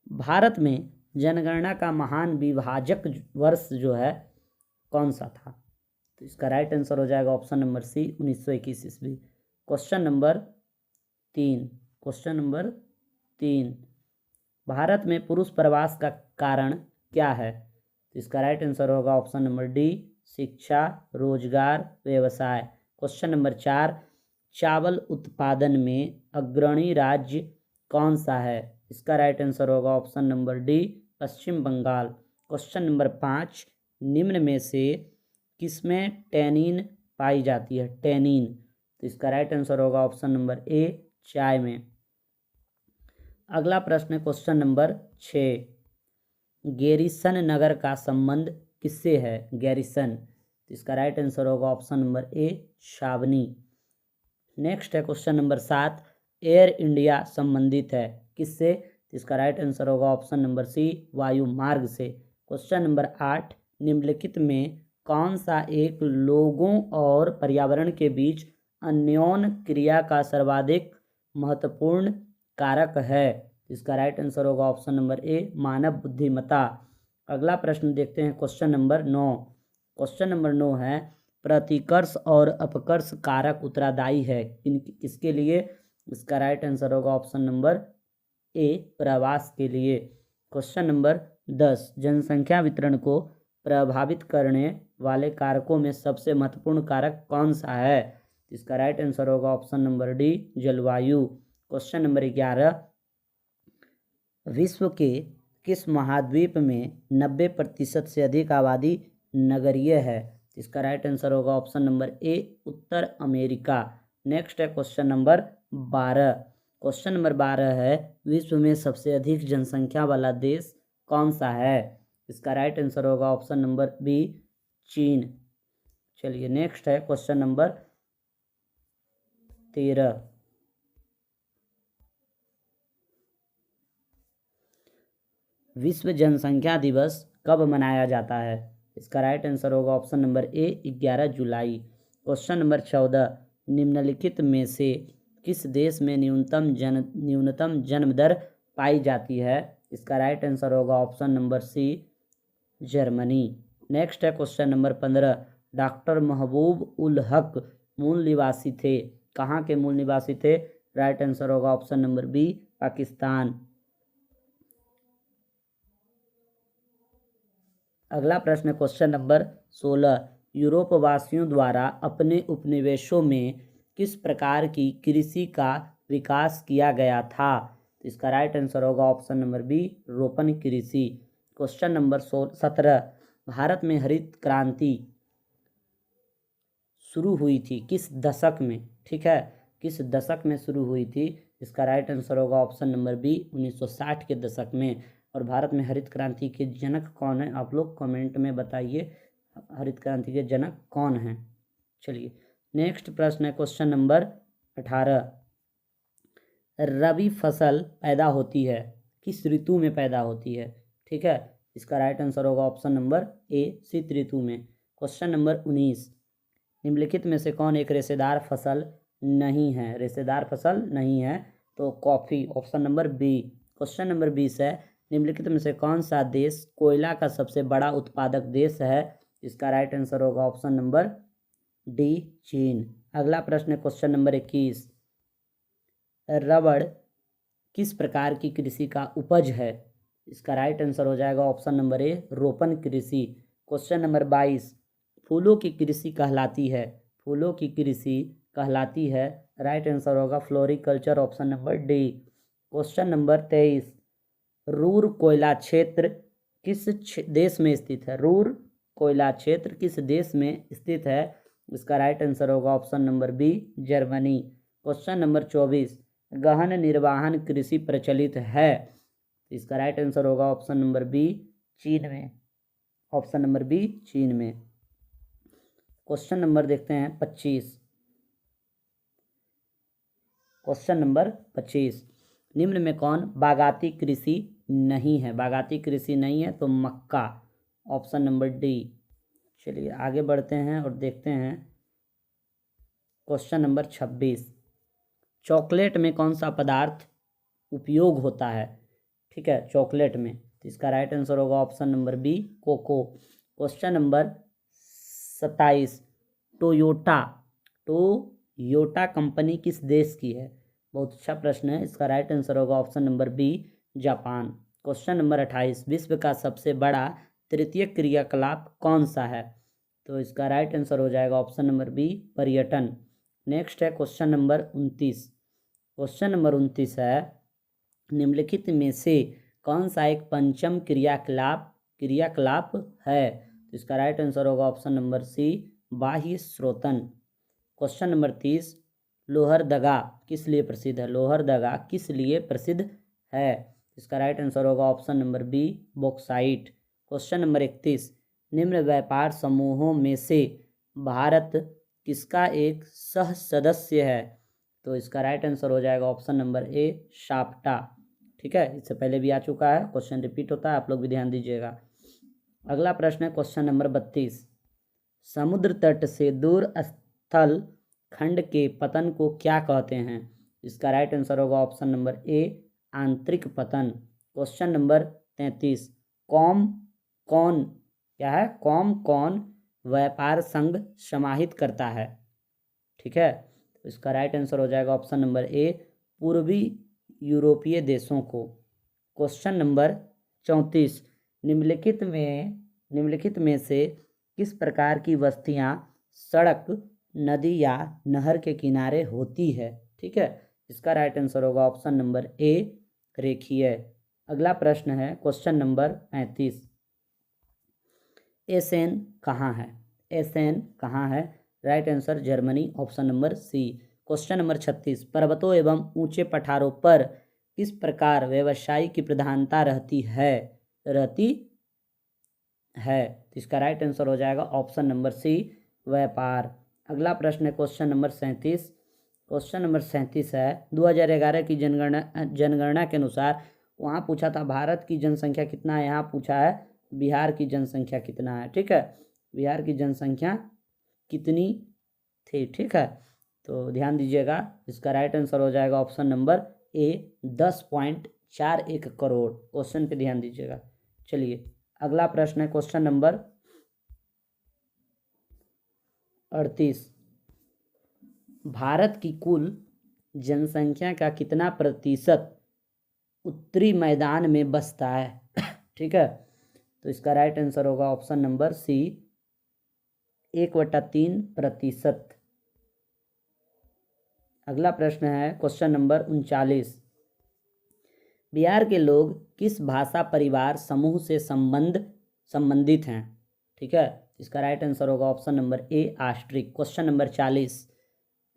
भारत में जनगणना का महान विभाजक वर्ष जो है कौन सा था? तो इसका राइट आंसर हो जाएगा ऑप्शन नंबर सी, 1921 ईस्वी। Question number 3। भारत में पुरुष प्रवास का कारण क्या है? तो इसका राइट आंसर होगा ऑप्शन नंबर डी, शिक्षा, रोजगार, व्यवसाय। Question number 4। चावल उत्पादन में अग्रणी राज्य कौन सा है? इसका राइट आंसर होगा option number D, Paschim Bangal. Question number 5। निम्न में से किसमें टैनिन पाई जाती है? टैनिन। तो इसका राइट आंसर होगा ऑप्शन नंबर ए, चाय में। अगला प्रश्न है क्वेश्चन नंबर 6। गैरीसन नगर का संबंध किससे है? गैरीसन तो इसका राइट आंसर होगा ऑप्शन नंबर ए छावनी। नेक्स्ट है क्वेश्चन नंबर 7, एयर इंडिया संबंधित है किससे? तो इसका राइट आंसर होगा ऑप्शन नंबर सी वायु मार्ग से। क्वेश्चन नंबर 8, निम्नलिखित में कौन सा एक लोगों और पर्यावरण के बीच अन्योन्य क्रिया का सर्वाधिक महत्वपूर्ण कारक है? इसका राइट आंसर होगा ऑप्शन नंबर ए मानव बुद्धिमत्ता। अगला प्रश्न देखते हैं क्वेश्चन नंबर 9। क्वेश्चन नंबर 9 है, प्रतिकर्ष और अपकर्ष कारक उत्तरदायी है किसके लिए? इसका राइट आंसर होगा ऑप्शन नंबर ए प्रवास के लिए। क्वेश्चन नंबर 10, जनसंख्या वितरण को प्रभावित करने वाले कारकों में सबसे महत्वपूर्ण कारक कौन सा है? इसका राइट आंसर होगा ऑप्शन नंबर डी जलवायु। क्वेश्चन नंबर 11, विश्व के किस महाद्वीप में 90% से अधिक आबादी नगरीय है? इसका राइट आंसर होगा ऑप्शन नंबर ए उत्तर अमेरिका। नेक्स्ट है क्वेश्चन नंबर 12। क्वेश्चन नंबर 12 है, विश्व में सबसे अधिक जनसंख्या वाला देश कौन सा है? इसका राइट आंसर होगा ऑप्शन नंबर बी चीन। चलिए नेक्स्ट है क्वेश्चन नंबर 13। विश्व जनसंख्या दिवस कब मनाया जाता है? इसका राइट आंसर होगा ऑप्शन नंबर ए 11 जुलाई। क्वेश्चन नंबर 14, निम्नलिखित में से किस देश में न्यूनतम जन्म दर पाई जाती है? इसका राइट आंसर होगा option number C Germany. Next है question number 15, doctor Mahbub ul हक मूल निवासी थे, कहाँ के मूल निवासी थे? राइट आंसर होगा ऑप्शन नंबर बी पाकिस्तान। अगला प्रश्न है क्वेश्चन नंबर 16, यूरोप वासियों द्वारा अपने उपनिवेशों में किस प्रकार की कृषि का विकास किया गया था? तो इसका राइट आंसर होगा ऑप्शन नंबर बी रोपण कृषि। क्वेश्चन नंबर 17, भारत में हरित क्रांति शुरू हुई थी किस दशक में? ठीक है, किस दशक में शुरू हुई थी? इसका राइट आंसर होगा ऑप्शन नंबर बी 1960 के दशक में। और भारत में हरित क्रांति के जनक कौन है? आप लोग कमेंट में बताइए हरित क्रांति के जनक कौन हैं। चलिए नेक्स्ट प्रश्न है क्वेश्चन नंबर 18, रबी फसल पैदा होती है किस ऋतु में पैदा होती है? ठीक है, इसका राइट आंसर होगा ऑप्शन नंबर ए शीत ऋतु में। क्वेश्चन नंबर 19, निम्नलिखित में से कौन एक रेशेदार फसल नहीं है? रेशेदार फसल नहीं है तो coffee, option number B. Question number 20 है, निम्नलिखित में से कौन सा देश कोयला का सबसे बड़ा उत्पादक देश है? इसका राइट आंसर होगा ऑप्शन नंबर डी चीन। अगला प्रश्न है क्वेश्चन नंबर 21, रबड़ किस प्रकार की कृषि का उपज है? इसका राइट आंसर हो जाएगा ऑप्शन नंबर ए रोपण कृषि। क्वेश्चन नंबर 22, फूलों की कृषि कहलाती है, फूलों की कृषि कहलाती है, राइट आंसर होगा floriculture, option number D. Question number 23, Ruhr कोयला क्षेत्र किस देश में स्थित है? रूर कोयला क्षेत्र किस देश में स्थित है? इसका राइट आंसर होगा option number B Germany. Question number 24, गहन निर्वहन कृषि प्रचलित है, इसका राइट आंसर होगा ऑप्शन नंबर बी चीन में, ऑप्शन नंबर बी चीन में। क्वेश्चन नंबर देखते हैं 25। क्वेश्चन नंबर 25, निम्न में कौन बागाती कृषि नहीं है? बागाती कृषि नहीं है तो मक्का, ऑप्शन नंबर डी। चलिए आगे बढ़ते हैं और देखते हैं क्वेश्चन नंबर 26, चॉकलेट में कौन सा पदार्थ उपयोग होता है? ठीक है, चॉकलेट में, तो इसका राइट आंसर होगा option number B cocoa. Question number 27, Toyota company किस देश की है? बहुत अच्छा प्रश्न है, इसका राइट आंसर होगा option number B Japan. Question number 28, विश्व का सबसे बड़ा तृतीय क्रियाकलाप कौन सा है? तो इसका राइट आंसर हो जाएगा ऑप्शन नंबर बी पर्यटन। नेक्स्ट है क्वेश्चन नंबर 29। क्वेश्चन नंबर 29 है, निम्नलिखित में से कौन सा एक पंचम क्रियाकलाप है? तो इसका राइट आंसर होगा ऑप्शन नंबर सी बाह्य स्रोतन। क्वेश्चन नंबर 30, लोहरदगा किस लिए प्रसिद्ध है? लोहरदगा किस लिए प्रसिद्ध है? इसका राइट आंसर होगा option number B bauxite. Question number 31, निम्न व्यापार समूहों में से भारत किसका एक सह सदस्य है? तो इसका राइट आंसर हो जाएगा ऑप्शन नंबर ए, शाफ्टा। ठीक है, इससे पहले भी आ चुका है, क्वेश्चन रिपीट होता है, आप लोग भी ध्यान दीजिएगा। अगला प्रश्न है क्वेश्चन नंबर 32। समुद्र तट से दूर स्थल खंड के पतन को क्या कहते हैं? इसका राइट आंसर होगा ऑप्शन नंबर ए, आंतरिक पतन। Question number 33। कौन क्या है? कौन व्यापार संघ समाहित करता है? ठीक है, तो इसका राइट आंसर हो जाएगा ऑप्शन नंबर ए, पूर्वी यूरोपीय देशों को। Question number 34। निम्नलिखित में से किस प्रकार की बस्तियां सड़क, नदी या नहर के किनारे होती है? ठीक है, इसका राइट आंसर होगा ऑप्शन नंबर ए, रेखीय। अगला प्रश्न है क्वेश्चन नंबर 35। एसेन कहाँ है? एसेन कहाँ है? Right answer Germany, option number C. Question number 36। पर्वतों एवं ऊंचे पठारों पर किस प्रकार व्यवसायी की प्रधानता रहती है? तो इसका राइट आंसर हो जाएगा ऑप्शन नंबर सी, व्यापार। अगला प्रश्न है क्वेश्चन नंबर 37। क्वेश्चन नंबर 37 है 2011 की जनगणना के अनुसार, वहाँ पूछा था भारत की जनसंख्या कितना है, यहाँ पूछा है बिहार की जनसंख्या कितना है। ठीक है, बिहार की जनसंख्या कितनी थी? ठीक है, तो ध्यान दीजिएगा, इसका राइट आंसर हो जाएगा ऑप्शन नंबर ए, 10.41 करोड़। क्वेश्चन पे ध्यान दीजिएगा। चलिए अगला प्रश्न है क्वेश्चन नंबर 38। भारत की कुल जनसंख्या का कितना प्रतिशत उत्तरी मैदान में बसता है? ठीक है, तो इसका राइट आंसर होगा ऑप्शन नंबर सी, 1/3%। अगला प्रश्न है क्वेश्चन नंबर 39। बिहार के लोग किस भाषा परिवार समूह से संबंधित हैं? ठीक है, इसका राइट आंसर होगा ऑप्शन नंबर ए, आस्ट्रिक। Question number 40।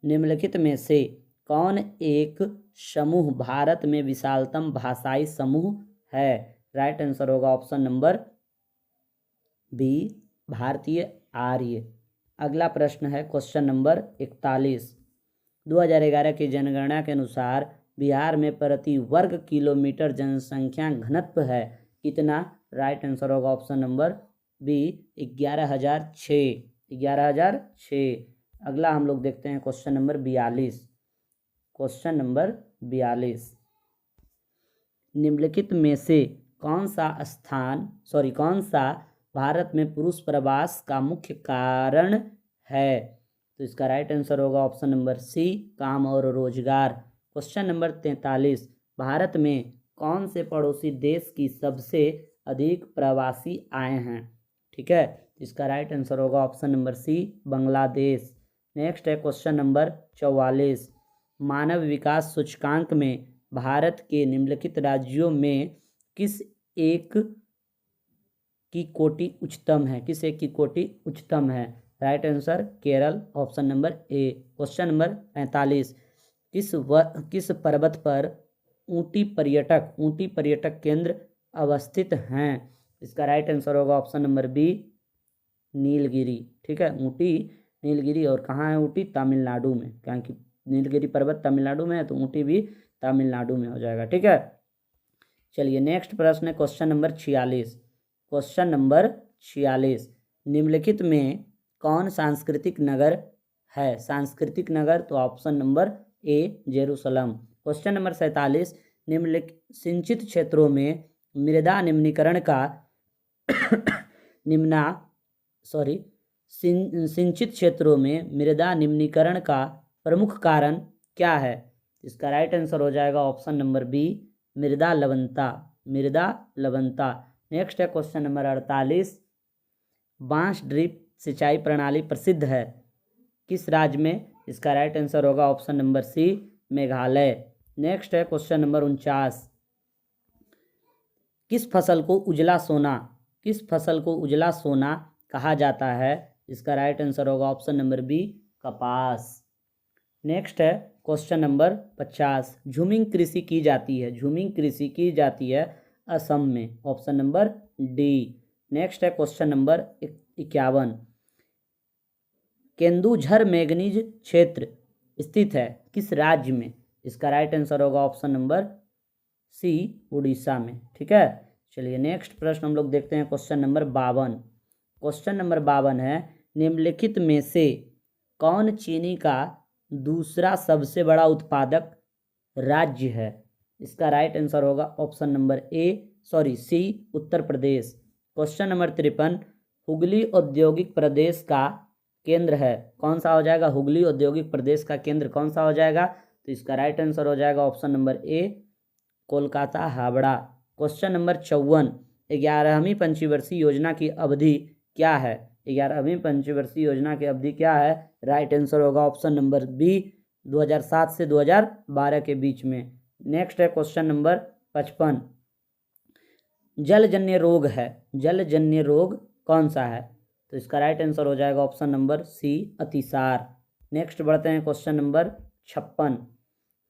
निम्नलिखित में से कौन एक समूह भारत में विशालतम भाषाई समूह है? राइट आंसर होगा ऑप्शन नंबर बी, भारतीय आर्य। अगला प्रश्न है क्वेश्चन नंबर 41। 2011 की जनगणना के अनुसार बिहार में प्रति वर्ग किलोमीटर जनसंख्या घनत्व है कितना? राइट आंसर होगा ऑप्शन नंबर बी, 11,006। अगला हम लोग देखते हैं क्वेश्चन नंबर 42। Question number 42। निम्नलिखित में से कौन सा भारत में पुरुष प्रवास का मुख्य कारण है? तो इसका राइट आंसर होगा ऑप्शन नंबर सी, काम और रोजगार। Question number 43। भारत में कौन से पड़ोसी देश की सबसे अधिक प्रवासी आए हैं? ठीक है, इसका राइट आंसर होगा option number C, Bangladesh. Next है क्वेश्चन नंबर 44। मानव विकास सूचकांक में भारत के निम्नलिखित राज्यों में किस एक की कोटि उच्चतम है? Right answer Kerala, option number ए। Question number 45। किस पर्वत पर ऊटी पर्यटक केंद्र अवस्थित हैं? इसका राइट आंसर होगा ऑप्शन नंबर बी, नीलगिरी। ठीक है, ऊटी नीलगिरी, और कहाँ है ऊटी? तमिलनाडु में, क्योंकि नीलगिरी पर्वत तमिलनाडु में है, तो ऊटी भी तमिलनाडु में हो जाएगा। ठीक है, चलिए नेक्स्ट प्रश्न है क्वेश्चन नंबर 46। Question number 46। निम्नलिखित में कौन सांस्कृतिक नगर है? सांस्कृतिक नगर, तो ऑप्शन नंबर ए, जेरूसलम। Question number 47। सिंचित क्षेत्रों में मृदा निम्नीकरण का सिंचित क्षेत्रों में मृदा निम्नीकरण का प्रमुख कारण क्या है? इसका राइट आंसर हो जाएगा ऑप्शन नंबर बी, मृदा लवणता। नेक्स्ट है क्वेश्चन नंबर 48। बांस ड्रिप सिंचाई प्रणाली प्रसिद्ध है किस राज्य में? इसका राइट आंसर होगा option number C, Meghalaya. Next है क्वेश्चन नंबर 49। किस फसल को उजला सोना कहा जाता है? इसका राइट आंसर होगा ऑप्शन नंबर बी, कपास। नेक्स्ट है क्वेश्चन नंबर 50। झूमिंग कृषि की जाती है असम में, ऑप्शन नंबर डी। नेक्स्ट है क्वेश्चन नंबर 51, केंदुझर मैंगनीज क्षेत्र स्थित है किस राज्य में? इसका राइट आंसर होगा ऑप्शन नंबर सी, उड़ीसा में। ठीक है, चलिए नेक्स्ट प्रश्न हम लोग देखते हैं, क्वेश्चन नंबर 52। क्वेश्चन नंबर 52 है, निम्नलिखित में से कौन चीनी का दूसरा सबसे बड़ा उत्पादक राज्य है? इसका राइट आंसर होगा ऑप्शन नंबर सी, उत्तर प्रदेश। क्वेश्चन नंबर 53, हुगली औद्योगिक प्रदेश का केंद्र है, कौन सा हो जाएगा? हुगली औद्योगिक प्रदेश का केंद्र कौन सा हो जाएगा? तो इसका राइट आंसर हो जाएगा option number Kolkata, Howrah. Question number 54, 11वीं पंचवर्षीय योजना की अवधि क्या है? 11वीं पंचवर्षीय योजना की अवधि क्या है? राइट आंसर होगा ऑप्शन नंबर बी, 2007 से 2012 के बीच में। नेक्स्ट है क्वेश्चन नंबर 55, जलजन्य रोग है, जलजन्य रोग कौन सा है? तो इसका राइट आंसर हो जाएगा ऑप्शन नंबर सी, अतिसार। नेक्स्ट बढ़ते हैं क्वेश्चन नंबर 56।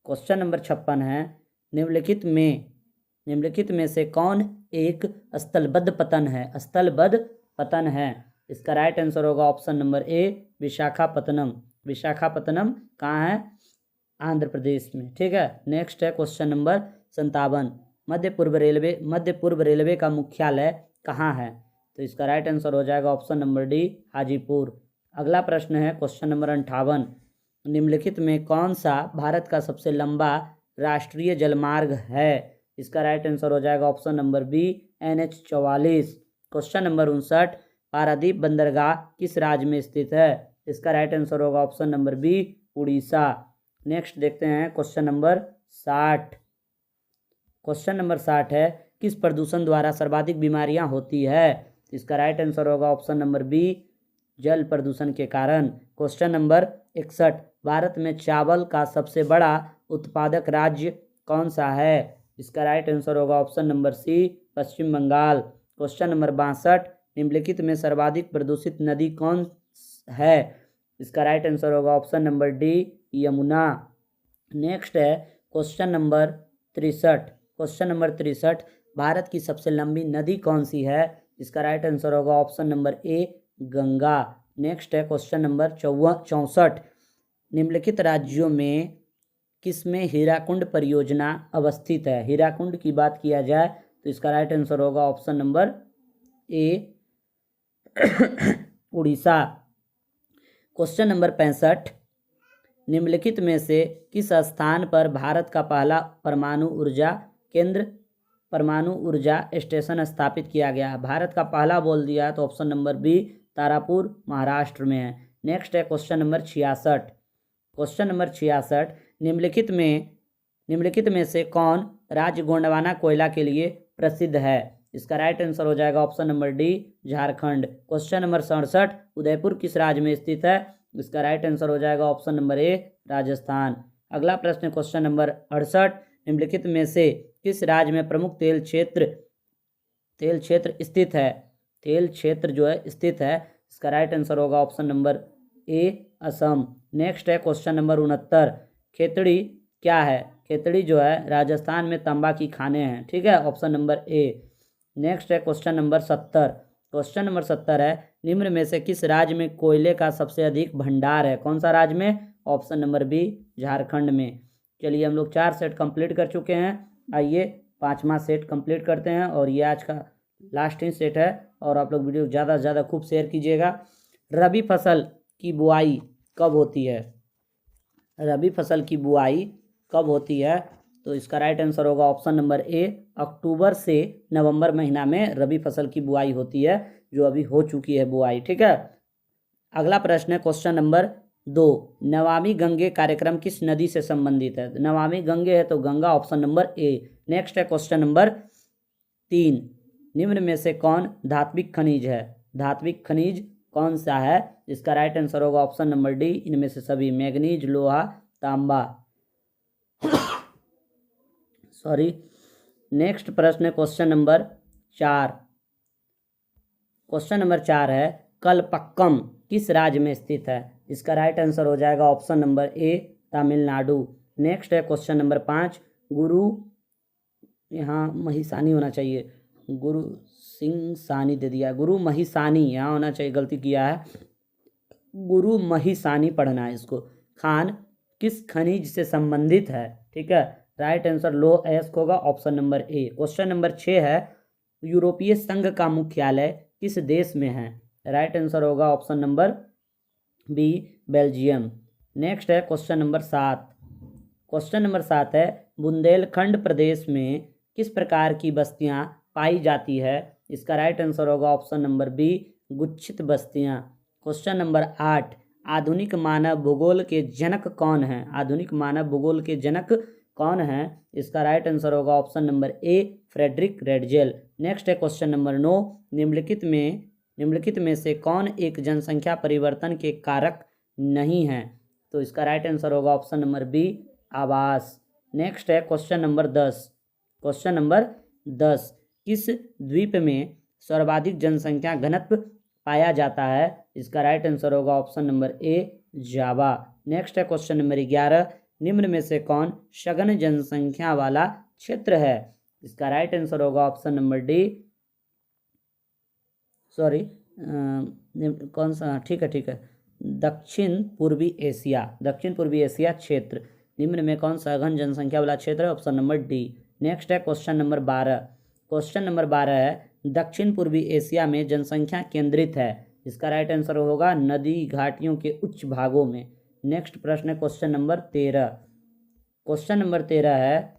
क्वेश्चन नंबर 56 है, निम्नलिखित में से कौन एक स्थलबद्ध पतन है? स्थलबद्ध पतन है, इसका राइट आंसर होगा ऑप्शन नंबर विशाखापत्तनम। विशाखापत्तनम कहाँ है? आंध्र प्रदेश में। ठीक है, नेक्स्ट है क्वेश्चन नंबर 57, मध्य पूर्व रेलवे का मुख्यालय कहाँ है? तो इसका राइट आंसर हो जाएगा ऑप्शन नंबर डी, हाजीपुर। अगला प्रश्न है क्वेश्चन नंबर 58, निम्नलिखित में कौन सा भारत का सबसे लंबा राष्ट्रीय जलमार्ग है? इसका राइट आंसर हो जाएगा option number B, NH-44। Question number 59, Paradip बंदरगाह किस राज्य में स्थित है? इसका राइट आंसर होगा option number B, Orissa. Next देखते हैं क्वेश्चन नंबर 60। क्वेश्चन नंबर 60 है, किस प्रदूषण द्वारा सर्वाधिक बीमारियां होती है? इसका राइट आंसर होगा ऑप्शन नंबर बी, जल प्रदूषण के कारण। क्वेश्चन नंबर 61, भारत में चावल का सबसे बड़ा उत्पादक राज्य कौन सा है? इसका राइट आंसर होगा option number C, Paschim Bangal. Question number 62, निम्नलिखित में सर्वाधिक प्रदूषित नदी कौन है? इसका राइट आंसर होगा option number D, Yamuna. Next है question number 63। Question number 63, Bharat की सबसे लंबी नदी कौन सी है? इसका राइट आंसर होगा option number A, Ganga. Next है क्वेश्चन नंबर 64, निम्नलिखित राज्यों में किसमें हीराकुंड परियोजना अवस्थित है? हीराकुंड की बात किया जाए तो इसका राइट आंसर होगा ऑप्शन नंबर ए, उड़ीसा। क्वेश्चन नंबर 65, निम्नलिखित में से किस स्थान पर भारत का पहला परमाणु ऊर्जा स्टेशन स्थापित किया गया? भारत का पहला बोल दिया तो option number B, Tarapur, Maharashtra में है। नेक्स्ट है क्वेश्चन नंबर 66। क्वेश्चन नंबर 66, निम्नलिखित में से कौन राज्य गोंडवाना कोयला के लिए प्रसिद्ध है? इसका राइट आंसर हो जाएगा option number D, Jharkhand. Question number 67, Udaipur किस राज्य में स्थित है? इसका राइट आंसर हो जाएगा ऑप्शन नंबर ए, राजस्थान। अगला प्रश्न क्वेश्चन नंबर 68, निम्नलिखित में से किस राज्य में प्रमुख तेल क्षेत्र स्थित है? तेल क्षेत्र जो है स्थित है, इसका राइट आंसर होगा ऑप्शन नंबर ए, असम। नेक्स्ट है क्वेश्चन नंबर 69, खेतड़ी क्या है? खेतड़ी जो है राजस्थान में तंबा की खाने हैं। ठीक है, ऑप्शन नंबर ए। नेक्स्ट है क्वेश्चन नंबर 70। क्वेश्चन नंबर 70 है, निम्न में से किस राज्य में कोयले का सबसे अधिक भंडार है? कौन सा राज्य में? ऑप्शन नंबर बी, झारखंड में। चलिए हम लोग 4 सेट कंप्लीट कर चुके हैं, आइए 5वां सेट कंप्लीट करते हैं और ये आज का लास्ट ही सेट है। और आप लोग वीडियो ज़्यादा से ज़्यादा खूब शेयर कीजिएगा। रबी फसल की बुआई कब होती है? रबी फसल की बुआई कब होती है? तो इसका राइट आंसर होगा ऑप्शन नंबर ए, अक्टूबर से नवंबर महीना में रबी फसल की बुआई होती है, जो अभी हो चुकी है बुआई। ठीक है, अगला प्रश्न है क्वेश्चन नंबर 2, नमामि गंगे कार्यक्रम किस नदी से संबंधित है? नमामि गंगे है तो Ganga, option number A. Next है क्वेश्चन नंबर 3, निम्न में से कौन धात्विक खनिज है? धात्विक खनिज कौन सा है? इसका राइट आंसर होगा ऑप्शन नंबर डी, इनमें से सभी, मैग्नीज, लोहा, तांबा। सॉरी। नेक्स्ट प्रश्न है क्वेश्चन नंबर 4। क्वेश्चन नंबर 4 है, कलपक्कम किस राज्य में स्थित है? इसका राइट आंसर हो जाएगा ऑप्शन नंबर ए, तमिलनाडु। नेक्स्ट है क्वेश्चन नंबर 5, गुरु, यहाँ महिसानी होना चाहिए, गुरु सिंह सानी दे दिया, गुरु महिसानी यहाँ होना चाहिए, गलती किया है, गुरु महिसानी पढ़ना है इसको। खान किस खनिज से संबंधित है? ठीक है, राइट आंसर लो एस्क होगा, ऑप्शन नंबर ए। क्वेश्चन नंबर 6 है, यूरोपीय संघ का मुख्यालय किस देश में है? राइट आंसर होगा option number B, Belgium. Next है क्वेश्चन नंबर 7। क्वेश्चन नंबर 7 है, बुंदेलखंड प्रदेश में किस प्रकार की बस्तियां पाई जाती है? इसका राइट आंसर होगा ऑप्शन नंबर बी, गुच्छित बस्तियां। क्वेश्चन नंबर 8, आधुनिक मानव भूगोल के जनक कौन हैं? आधुनिक मानव भूगोल के जनक कौन हैं? इसका राइट आंसर होगा option number A, Friedrich Ratzel. Next है क्वेश्चन नंबर 9, निम्नलिखित में से कौन एक जनसंख्या परिवर्तन के कारक नहीं है? तो इसका राइट आंसर होगा ऑप्शन नंबर बी, आवास। नेक्स्ट है क्वेश्चन नंबर 10। क्वेश्चन नंबर 10, किस द्वीप में सर्वाधिक जनसंख्या घनत्व पाया जाता है? इसका राइट आंसर होगा ऑप्शन नंबर ए, जावा। नेक्स्ट है क्वेश्चन नंबर 11, निम्न में से कौन सघन जनसंख्या वाला क्षेत्र है? इसका राइट आंसर होगा ऑप्शन नंबर डी, सॉरी कौन सा, ठीक है, दक्षिण पूर्वी एशिया क्षेत्र। निम्न में कौन सघन जनसंख्या वाला क्षेत्र है? Option number D. नेक्स्ट है क्वेश्चन नंबर 12। क्वेश्चन नंबर 12 है, दक्षिण पूर्वी एशिया में जनसंख्या केंद्रित है। इसका राइट आंसर होगा नदी घाटियों के उच्च भागों में। नेक्स्ट प्रश्न है क्वेश्चन नंबर 13। क्वेश्चन नंबर 13 है,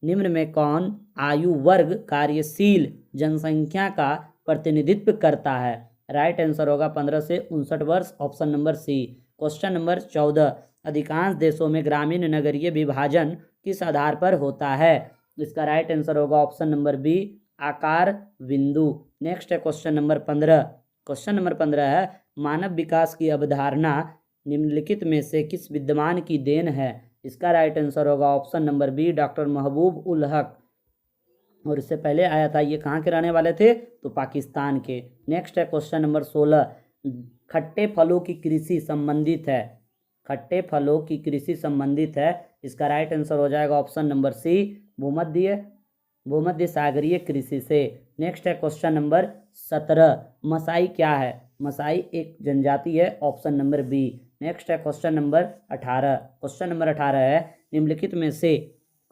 निम्न में कौन आयु वर्ग कार्यशील जनसंख्या का प्रतिनिधित्व करता है? राइट आंसर होगा 15 से 59 वर्ष, option number C. Question number 14, अधिकांश देशों में ग्रामीण नगरीय विभाजन किस आधार पर होता है? इसका राइट आंसर होगा ऑप्शन नंबर बी, आकार बिंदु। नेक्स्ट है क्वेश्चन नंबर 15। क्वेश्चन नंबर 15 है, मानव विकास की अवधारणा निम्नलिखित में से किस विद्वान की देन है? इसका राइट आंसर होगा option number B, doctor Mahbub ul हक। और इससे पहले आया था, ये कहाँ के रहने वाले थे? तो पाकिस्तान के। नेक्स्ट है क्वेश्चन नंबर 16, खट्टे फलों की कृषि संबंधित है। खट्टे फलों की कृषि संबंधित है। इसका राइट आंसर हो जाएगा ऑप्शन नंबर सी, भूमध्य सागरीय कृषि से। नेक्स्ट है क्वेश्चन नंबर 17, मसाई क्या है? मसाई एक जनजाति है, ऑप्शन नंबर बी। नेक्स्ट है क्वेश्चन नंबर 18। क्वेश्चन नंबर 18 है, निम्नलिखित में से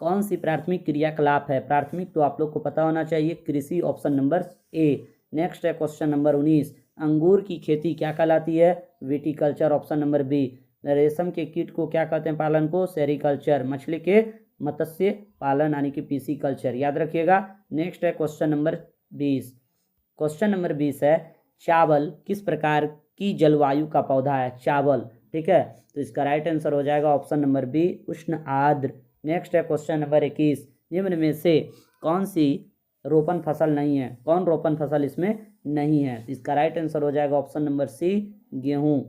कौन सी प्राथमिक क्रियाकलाप है? प्राथमिक तो आप लोग को पता होना चाहिए, कृषि, ऑप्शन नंबर ए। नेक्स्ट है क्वेश्चन नंबर 19, अंगूर की खेती क्या कहलाती है? Viticulture, option number B. रेशम के कीट को क्या कहते हैं पालन को? सेरिकल्चर। मछली के मत्स्य पालन यानी कि पीसी कल्चर, याद रखिएगा। नेक्स्ट है क्वेश्चन नंबर 20। क्वेश्चन नंबर 20 है, चावल किस प्रकार की जलवायु का पौधा है? चावल, ठीक है, तो इसका राइट आंसर हो जाएगा ऑप्शन नंबर बी, उष्ण आर्द्र। नेक्स्ट है क्वेश्चन नंबर 21, निम्न में से कौन सी रोपण फसल नहीं है? कौन रोपण फसल इसमें नहीं है? इसका राइट आंसर हो जाएगा ऑप्शन नंबर सी, गेहूं।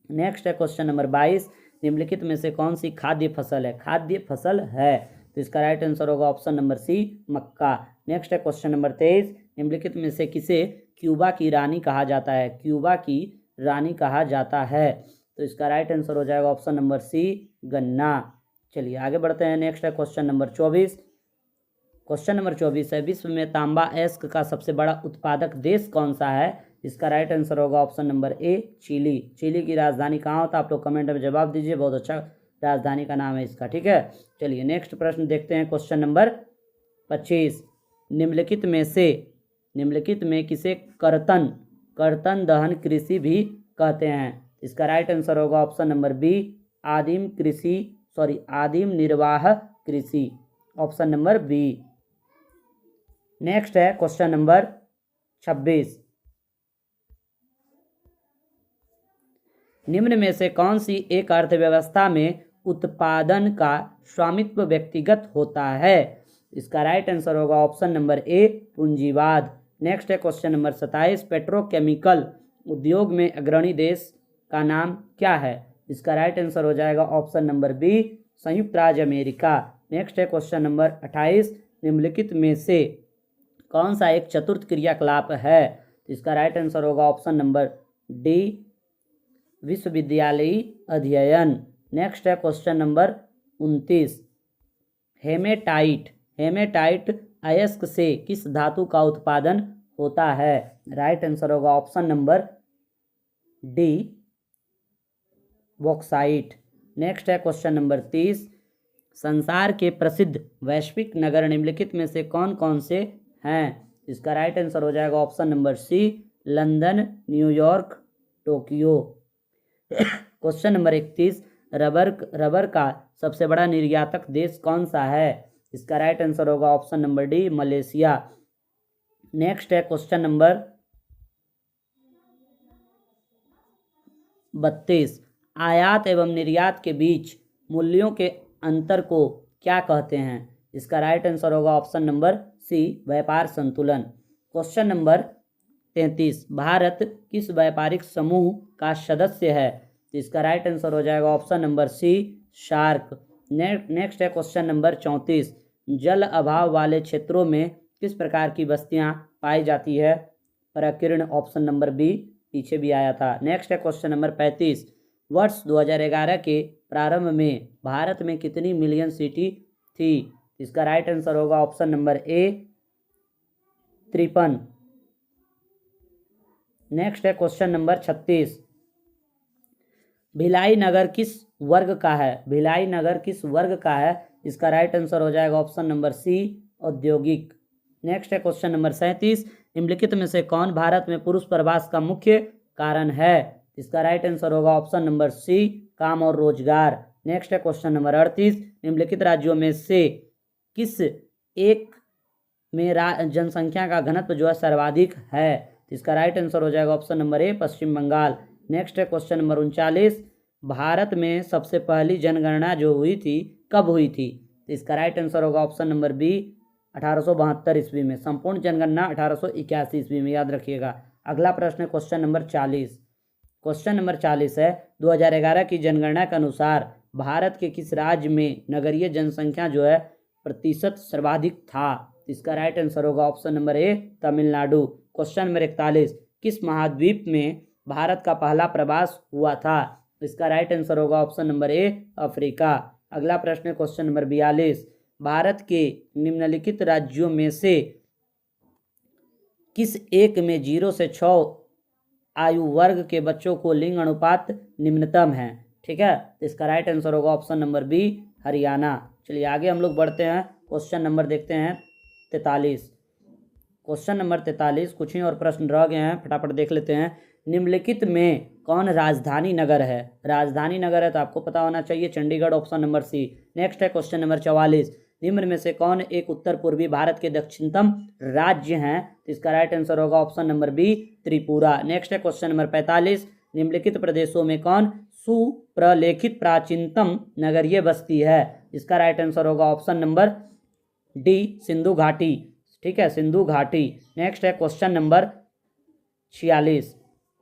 नेक्स्ट है क्वेश्चन नंबर 22, निम्नलिखित में से कौन सी खाद्य फसल है? खाद्य फसल है, तो इसका राइट आंसर होगा ऑप्शन नंबर सी, मक्का। नेक्स्ट है क्वेश्चन नंबर 23, निम्नलिखित में से किसे क्यूबा की रानी कहा जाता है? क्यूबा की रानी कहा जाता है, तो इसका राइट आंसर हो जाएगा ऑप्शन नंबर सी, गन्ना। चलिए आगे बढ़ते हैं। नेक्स्ट है क्वेश्चन नंबर 24। क्वेश्चन नंबर 24 है, विश्व में तांबा अयस्क का सबसे बड़ा उत्पादक देश कौन सा है? इसका राइट आंसर होगा option number A, Chile. Chile की राजधानी कहाँ होता है? आप लोग कमेंट में जवाब दीजिए, बहुत अच्छा राजधानी का नाम है इसका, ठीक है। चलिए नेक्स्ट प्रश्न देखते हैं, क्वेश्चन नंबर 25, निम्नलिखित में किसे कर्तन दहन कृषि भी कहते हैं? इसका राइट आंसर होगा ऑप्शन नंबर बी, आदिम निर्वाह कृषि, ऑप्शन नंबर बी। नेक्स्ट है क्वेश्चन नंबर 26, निम्न में से कौन सी एक अर्थव्यवस्था में उत्पादन का स्वामित्व व्यक्तिगत होता है? इसका राइट आंसर होगा ऑप्शन नंबर ए, पूंजीवाद। नेक्स्ट है क्वेश्चन नंबर 27, पेट्रोकेमिकल उद्योग में अग्रणी देश का नाम क्या है? इसका राइट आंसर हो जाएगा ऑप्शन नंबर बी, संयुक्त राज्य अमेरिका। नेक्स्ट है क्वेश्चन नंबर 28, निम्नलिखित में से कौन सा एक चतुर्थ क्रियाकलाप है? इसका राइट आंसर होगा ऑप्शन नंबर डी, विश्वविद्यालयी अध्ययन। नेक्स्ट है क्वेश्चन नंबर 29, हेमेटाइट अयस्क से किस धातु का उत्पादन होता है? राइट आंसर होगा option number D, bauxite. Next है क्वेश्चन नंबर 30, संसार के प्रसिद्ध वैश्विक नगर निम्नलिखित में से कौन कौन से हैं? इसका राइट आंसर हो जाएगा option number C, London, New York, Tokyo. Question number 31, rubber का सबसे बड़ा निर्यातक देश कौन सा है? इसका राइट आंसर होगा option number D, Malaysia. Next है क्वेश्चन नंबर 32, आयात एवं निर्यात के बीच मूल्यों के अंतर को क्या कहते हैं? इसका राइट आंसर होगा ऑप्शन नंबर सी, व्यापार संतुलन। क्वेश्चन नंबर 33, भारत किस व्यापारिक समूह का सदस्य है? इसका राइट आंसर हो जाएगा option number C, shark. Next है क्वेश्चन नंबर 34, जल अभाव वाले क्षेत्रों में किस प्रकार की बस्तियां पाई जाती है? प्रकीर्ण, ऑप्शन नंबर बी, पीछे भी आया था। नेक्स्ट है क्वेश्चन नंबर 35, वर्ष 2011 के प्रारंभ में भारत में कितनी मिलियन सिटी थी? इसका राइट आंसर होगा ऑप्शन नंबर ए, 53। नेक्स्ट है क्वेश्चन नंबर 36, भिलाई नगर किस वर्ग का है? भिलाई नगर किस वर्ग का है? इसका राइट आंसर हो जाएगा ऑप्शन नंबर सी, औद्योगिक। नेक्स्ट है क्वेश्चन नंबर 37, निम्नलिखित में से कौन भारत में पुरुष प्रवास का मुख्य कारण है? इसका राइट आंसर होगा ऑप्शन नंबर सी, काम और रोजगार। नेक्स्ट है क्वेश्चन नंबर 38, निम्नलिखित राज्यों में से किस एक में जनसंख्या का घनत्व जो है सर्वाधिक है? इसका राइट आंसर हो जाएगा option number A, Paschim Bengal. Next है क्वेश्चन नंबर 39, भारत में सबसे पहली जनगणना जो हुई थी कब हुई थी? इसका राइट आंसर होगा ऑप्शन नंबर बी, 1872 ईस्वी में। संपूर्ण जनगणना 1881 ईस्वी में, याद रखिएगा। अगला प्रश्न है क्वेश्चन नंबर 40। क्वेश्चन नंबर 40 है, 2011 की जनगणना के अनुसार भारत के किस राज्य में नगरीय जनसंख्या जो है प्रतिशत सर्वाधिक था? इसका राइट आंसर होगा ऑप्शन नंबर ए, तमिलनाडु। क्वेश्चन नंबर 41, किस महाद्वीप में भारत का पहला प्रवास हुआ था? इसका राइट आंसर होगा ऑप्शन नंबर ए, अफ्रीका। अगला प्रश्न है क्वेश्चन नंबर 42, भारत के निम्नलिखित राज्यों में से किस एक में 0 से 6 आयु वर्ग के बच्चों को लिंग अनुपात निम्नतम है? ठीक है, तो इसका राइट आंसर होगा ऑप्शन नंबर बी, हरियाणा। चलिए आगे हम लोग बढ़ते हैं, क्वेश्चन नंबर देखते हैं 43। क्वेश्चन नंबर 43, कुछ ही और प्रश्न रह गए हैं, फटाफट देख लेते हैं। निम्नलिखित में कौन राजधानी नगर है? राजधानी नगर है तो आपको पता होना चाहिए, Chandigarh, option number C. Next है क्वेश्चन नंबर 44, निम्न में से कौन एक उत्तर पूर्वी भारत के दक्षिणतम राज्य हैं? तो इसका राइट आंसर होगा option number B, Tripura. Next है क्वेश्चन नंबर 45, निम्नलिखित प्रदेशों में कौन सुप्रलेखित प्राचीनतम नगरीय बस्ती है? इसका राइट आंसर होगा ऑप्शन नंबर डी, सिंधु घाटी। ठीक है, सिंधु घाटी। नेक्स्ट है क्वेश्चन नंबर 46।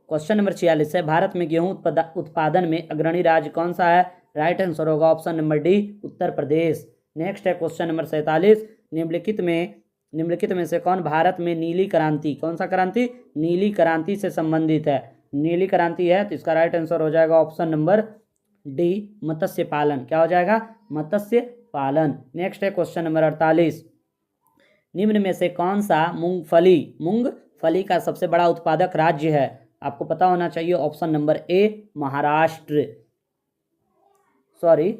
क्वेश्चन नंबर 46 है, भारत में गेहूं उत्पादन में अग्रणी राज्य कौन सा है? राइट आंसर होगा option number D, Uttar Pradesh. Next है क्वेश्चन नंबर 47, निम्नलिखित में से कौन भारत में नीली क्रांति, कौन सा क्रांति? नीली क्रांति से संबंधित है? नीली क्रांति है तो इसका राइट आंसर हो जाएगा ऑप्शन नंबर डी, मत्स्य पालन। क्या हो जाएगा? मत्स्य पालन। नेक्स्ट है क्वेश्चन नंबर 48, निम्न में से कौन सा मूंगफली का सबसे बड़ा उत्पादक राज्य है? आपको पता होना चाहिए, ऑप्शन नंबर ए, महाराष्ट्र। सॉरी,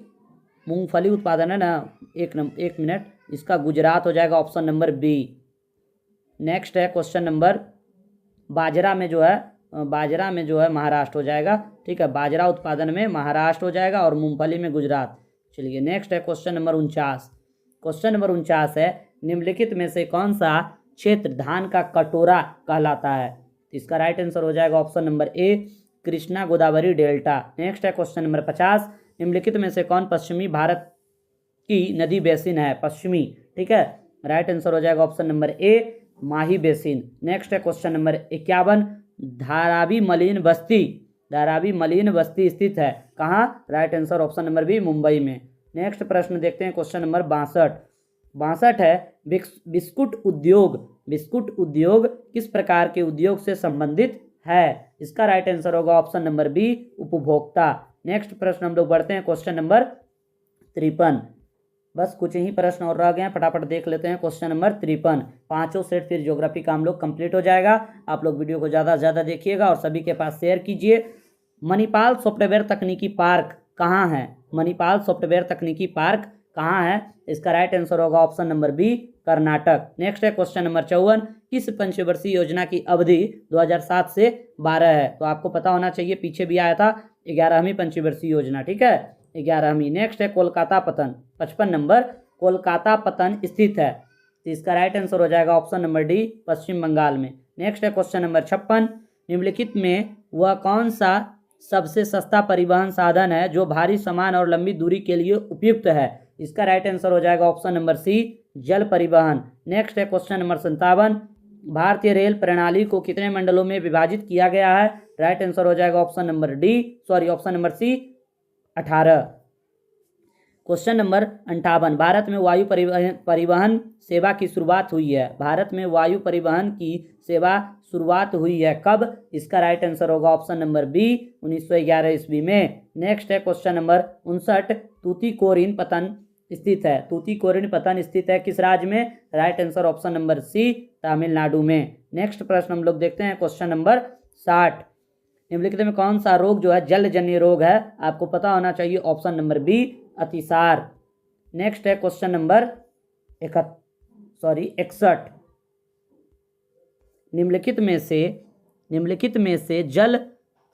मूंगफली उत्पादन है ना, एक मिनट, इसका गुजरात हो जाएगा, ऑप्शन नंबर बी। नेक्स्ट है क्वेश्चन नंबर, बाजरा में जो है महाराष्ट्र हो जाएगा। ठीक है, बाजरा उत्पादन में महाराष्ट्र हो जाएगा और मूंगफली में गुजरात। चलिए नेक्स्ट है क्वेश्चन नंबर 49। क्वेश्चन नंबर 49 है, निम्नलिखित में से कौन सा क्षेत्र धान का कटोरा कहलाता है? इसका राइट आंसर हो जाएगा ऑप्शन नंबर ए, कृष्णा गोदावरी डेल्टा। नेक्स्ट है क्वेश्चन नंबर 50, निम्नलिखित में से कौन पश्चिमी भारत की नदी बेसिन है? पश्चिमी। ठीक है, राइट आंसर हो जाएगा option number A, Mahi basin. Next है क्वेश्चन नंबर 51, धारावी मलिन बस्ती स्थित है कहाँ? Right answer option number B, Mumbai में। नेक्स्ट प्रश्न देखते हैं, क्वेश्चन नंबर 62 है, बिस्कुट उद्योग किस प्रकार के उद्योग से संबंधित है? इसका राइट आंसर होगा ऑप्शन नंबर बी, उपभोक्ता। नेक्स्ट प्रश्न हम लोग बढ़ते हैं, क्वेश्चन नंबर 53, बस कुछ ही प्रश्न और रह गए हैं, फटाफट देख लेते हैं। क्वेश्चन नंबर 53, पांचों सेट फिर ज्योग्राफी का हम लोग कंप्लीट हो जाएगा। आप लोग वीडियो को ज़्यादा से ज़्यादा देखिएगा और सभी के पास शेयर कीजिए। मणिपाल सॉफ्टवेयर तकनीकी पार्क कहाँ है? मणिपाल सॉफ्टवेयर तकनीकी पार्क कहाँ है? इसका राइट आंसर होगा option number B, Karnataka. Next है क्वेश्चन नंबर 54, किस पंचवर्षीय योजना की अवधि 2007 से 12 है? तो आपको पता होना चाहिए, पीछे भी आया था 11वीं पंचवर्षीय योजना, ठीक है, 11वीं। नेक्स्ट है कोलकाता पतन, 55 नंबर, कोलकाता पतन स्थित है, तो इसका राइट आंसर हो जाएगा option number D, Paschim Bengal में। नेक्स्ट है क्वेश्चन नंबर 56, निम्नलिखित में वह कौन सा सबसे सस्ता परिवहन साधन है जो भारी सामान और लंबी दूरी के लिए उपयुक्त है? इसका राइट आंसर हो जाएगा ऑप्शन नंबर सी, जल परिवहन। नेक्स्ट है क्वेश्चन नंबर 57, भारतीय रेल प्रणाली को कितने मंडलों में विभाजित किया गया है? राइट आंसर हो जाएगा option number option number C, 18। Question number 58, Bharat में वायु परिवहन सेवा की शुरुआत हुई है? भारत में वायु परिवहन की सेवा शुरुआत हुई है कब? इसका राइट आंसर होगा ऑप्शन नंबर बी, 1911 ईस्वी में। नेक्स्ट है क्वेश्चन नंबर 59, तूतीकोरिन पतन स्थित है, तूतीकोरिन पतन स्थित है किस राज्य में? Right answer option number C, Tamil Nadu में। नेक्स्ट प्रश्न हम लोग देखते हैं क्वेश्चन नंबर 60, निम्नलिखित में कौन सा रोग जो है जलजन्य रोग है? आपको पता होना चाहिए, ऑप्शन नंबर बी, अतिसार। नेक्स्ट है क्वेश्चन नंबर 61, निम्नलिखित में से जल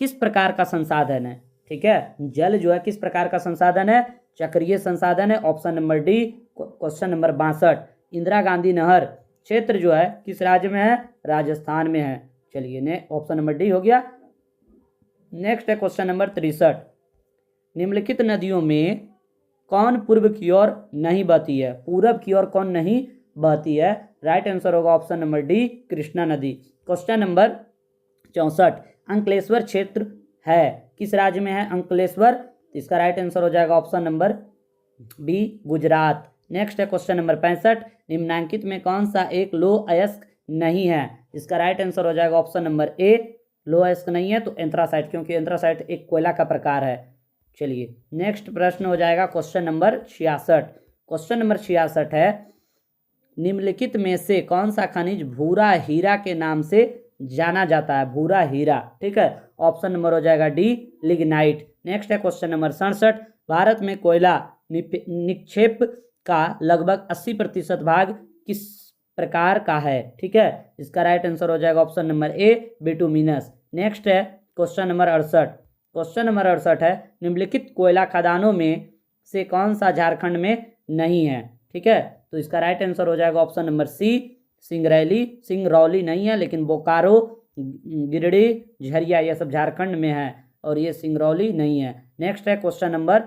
किस प्रकार का संसाधन है? ठीक है, जल जो है किस प्रकार का संसाधन है? चक्रीय संसाधन है, option number D. Question number 62, Indira Gandhi नहर क्षेत्र जो है किस राज्य में है? राजस्थान में है। चलिए ने ऑप्शन नंबर डी हो गया। नेक्स्ट है क्वेश्चन नंबर 63, निम्नलिखित नदियों में कौन पूर्व की ओर नहीं बहती है? पूरब की ओर कौन नहीं बहती है? राइट आंसर होगा ऑप्शन नंबर डी, कृष्णा नदी। क्वेश्चन नंबर 64, अंकलेश्वर क्षेत्र है किस राज्य में है? अंकलेश्वर, इसका राइट आंसर हो जाएगा option number B, Gujarat. Next है क्वेश्चन नंबर 65, निम्नांकित में कौन सा एक लो अयस्क नहीं है? इसका राइट आंसर हो जाएगा ऑप्शन नंबर ए, लो अयस्क नहीं है तो एंथ्रासाइट, क्योंकि एंथ्रासाइट एक कोयला का प्रकार है। चलिए नेक्स्ट प्रश्न हो जाएगा क्वेश्चन नंबर 66। क्वेश्चन नंबर 66 है, निम्नलिखित में से कौन सा खनिज भूरा हीरा के नाम से जाना जाता है? भूरा हीरा, ठीक है, ऑप्शन नंबर हो जाएगा डी, लिग्नाइट। नेक्स्ट है क्वेश्चन नंबर 67, भारत में कोयला निक्षेप का लगभग 80% भाग किस प्रकार का है? ठीक है, इसका राइट आंसर हो जाएगा ऑप्शन नंबर ए, बिटुमिनस। नेक्स्ट है क्वेश्चन नंबर 68, क्वेश्चन नंबर 68 है, निम्नलिखित कोयला खदानों में से कौन सा झारखंड में नहीं है? ठीक है, तो इसका राइट आंसर हो जाएगा ऑप्शन नंबर सी, सिंगरौली नहीं है, लेकिन बोकारो, गिरिडीह, झरिया ये सब झारखंड में है और ये सिंगरौली नहीं है। नेक्स्ट है क्वेश्चन नंबर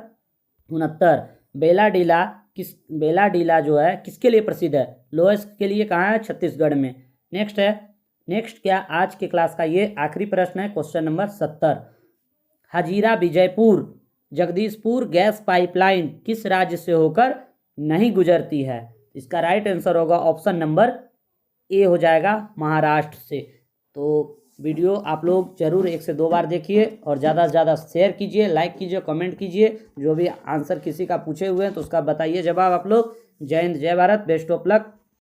69, बेला डीला जो है किसके लिए प्रसिद्ध है? लोएस के लिए। कहाँ है? छत्तीसगढ़ में। नेक्स्ट क्या आज के क्लास का ये आखिरी प्रश्न है, question number 70, Hazira Vijaypur Jagdishpur gas pipeline किस राज्य से होकर नहीं गुजरती है? इसका राइट आंसर होगा ऑप्शन नंबर ए हो जाएगा, महाराष्ट्र से। तो वीडियो आप लोग जरूर 1 से 2 बार देखिए और ज़्यादा से ज़्यादा शेयर कीजिए, लाइक कीजिए, कमेंट कीजिए। जो भी आंसर किसी का पूछे हुए हैं तो उसका बताइए जवाब आप लोग। जय हिंद, जय भारत, बेस्ट ऑफ लक।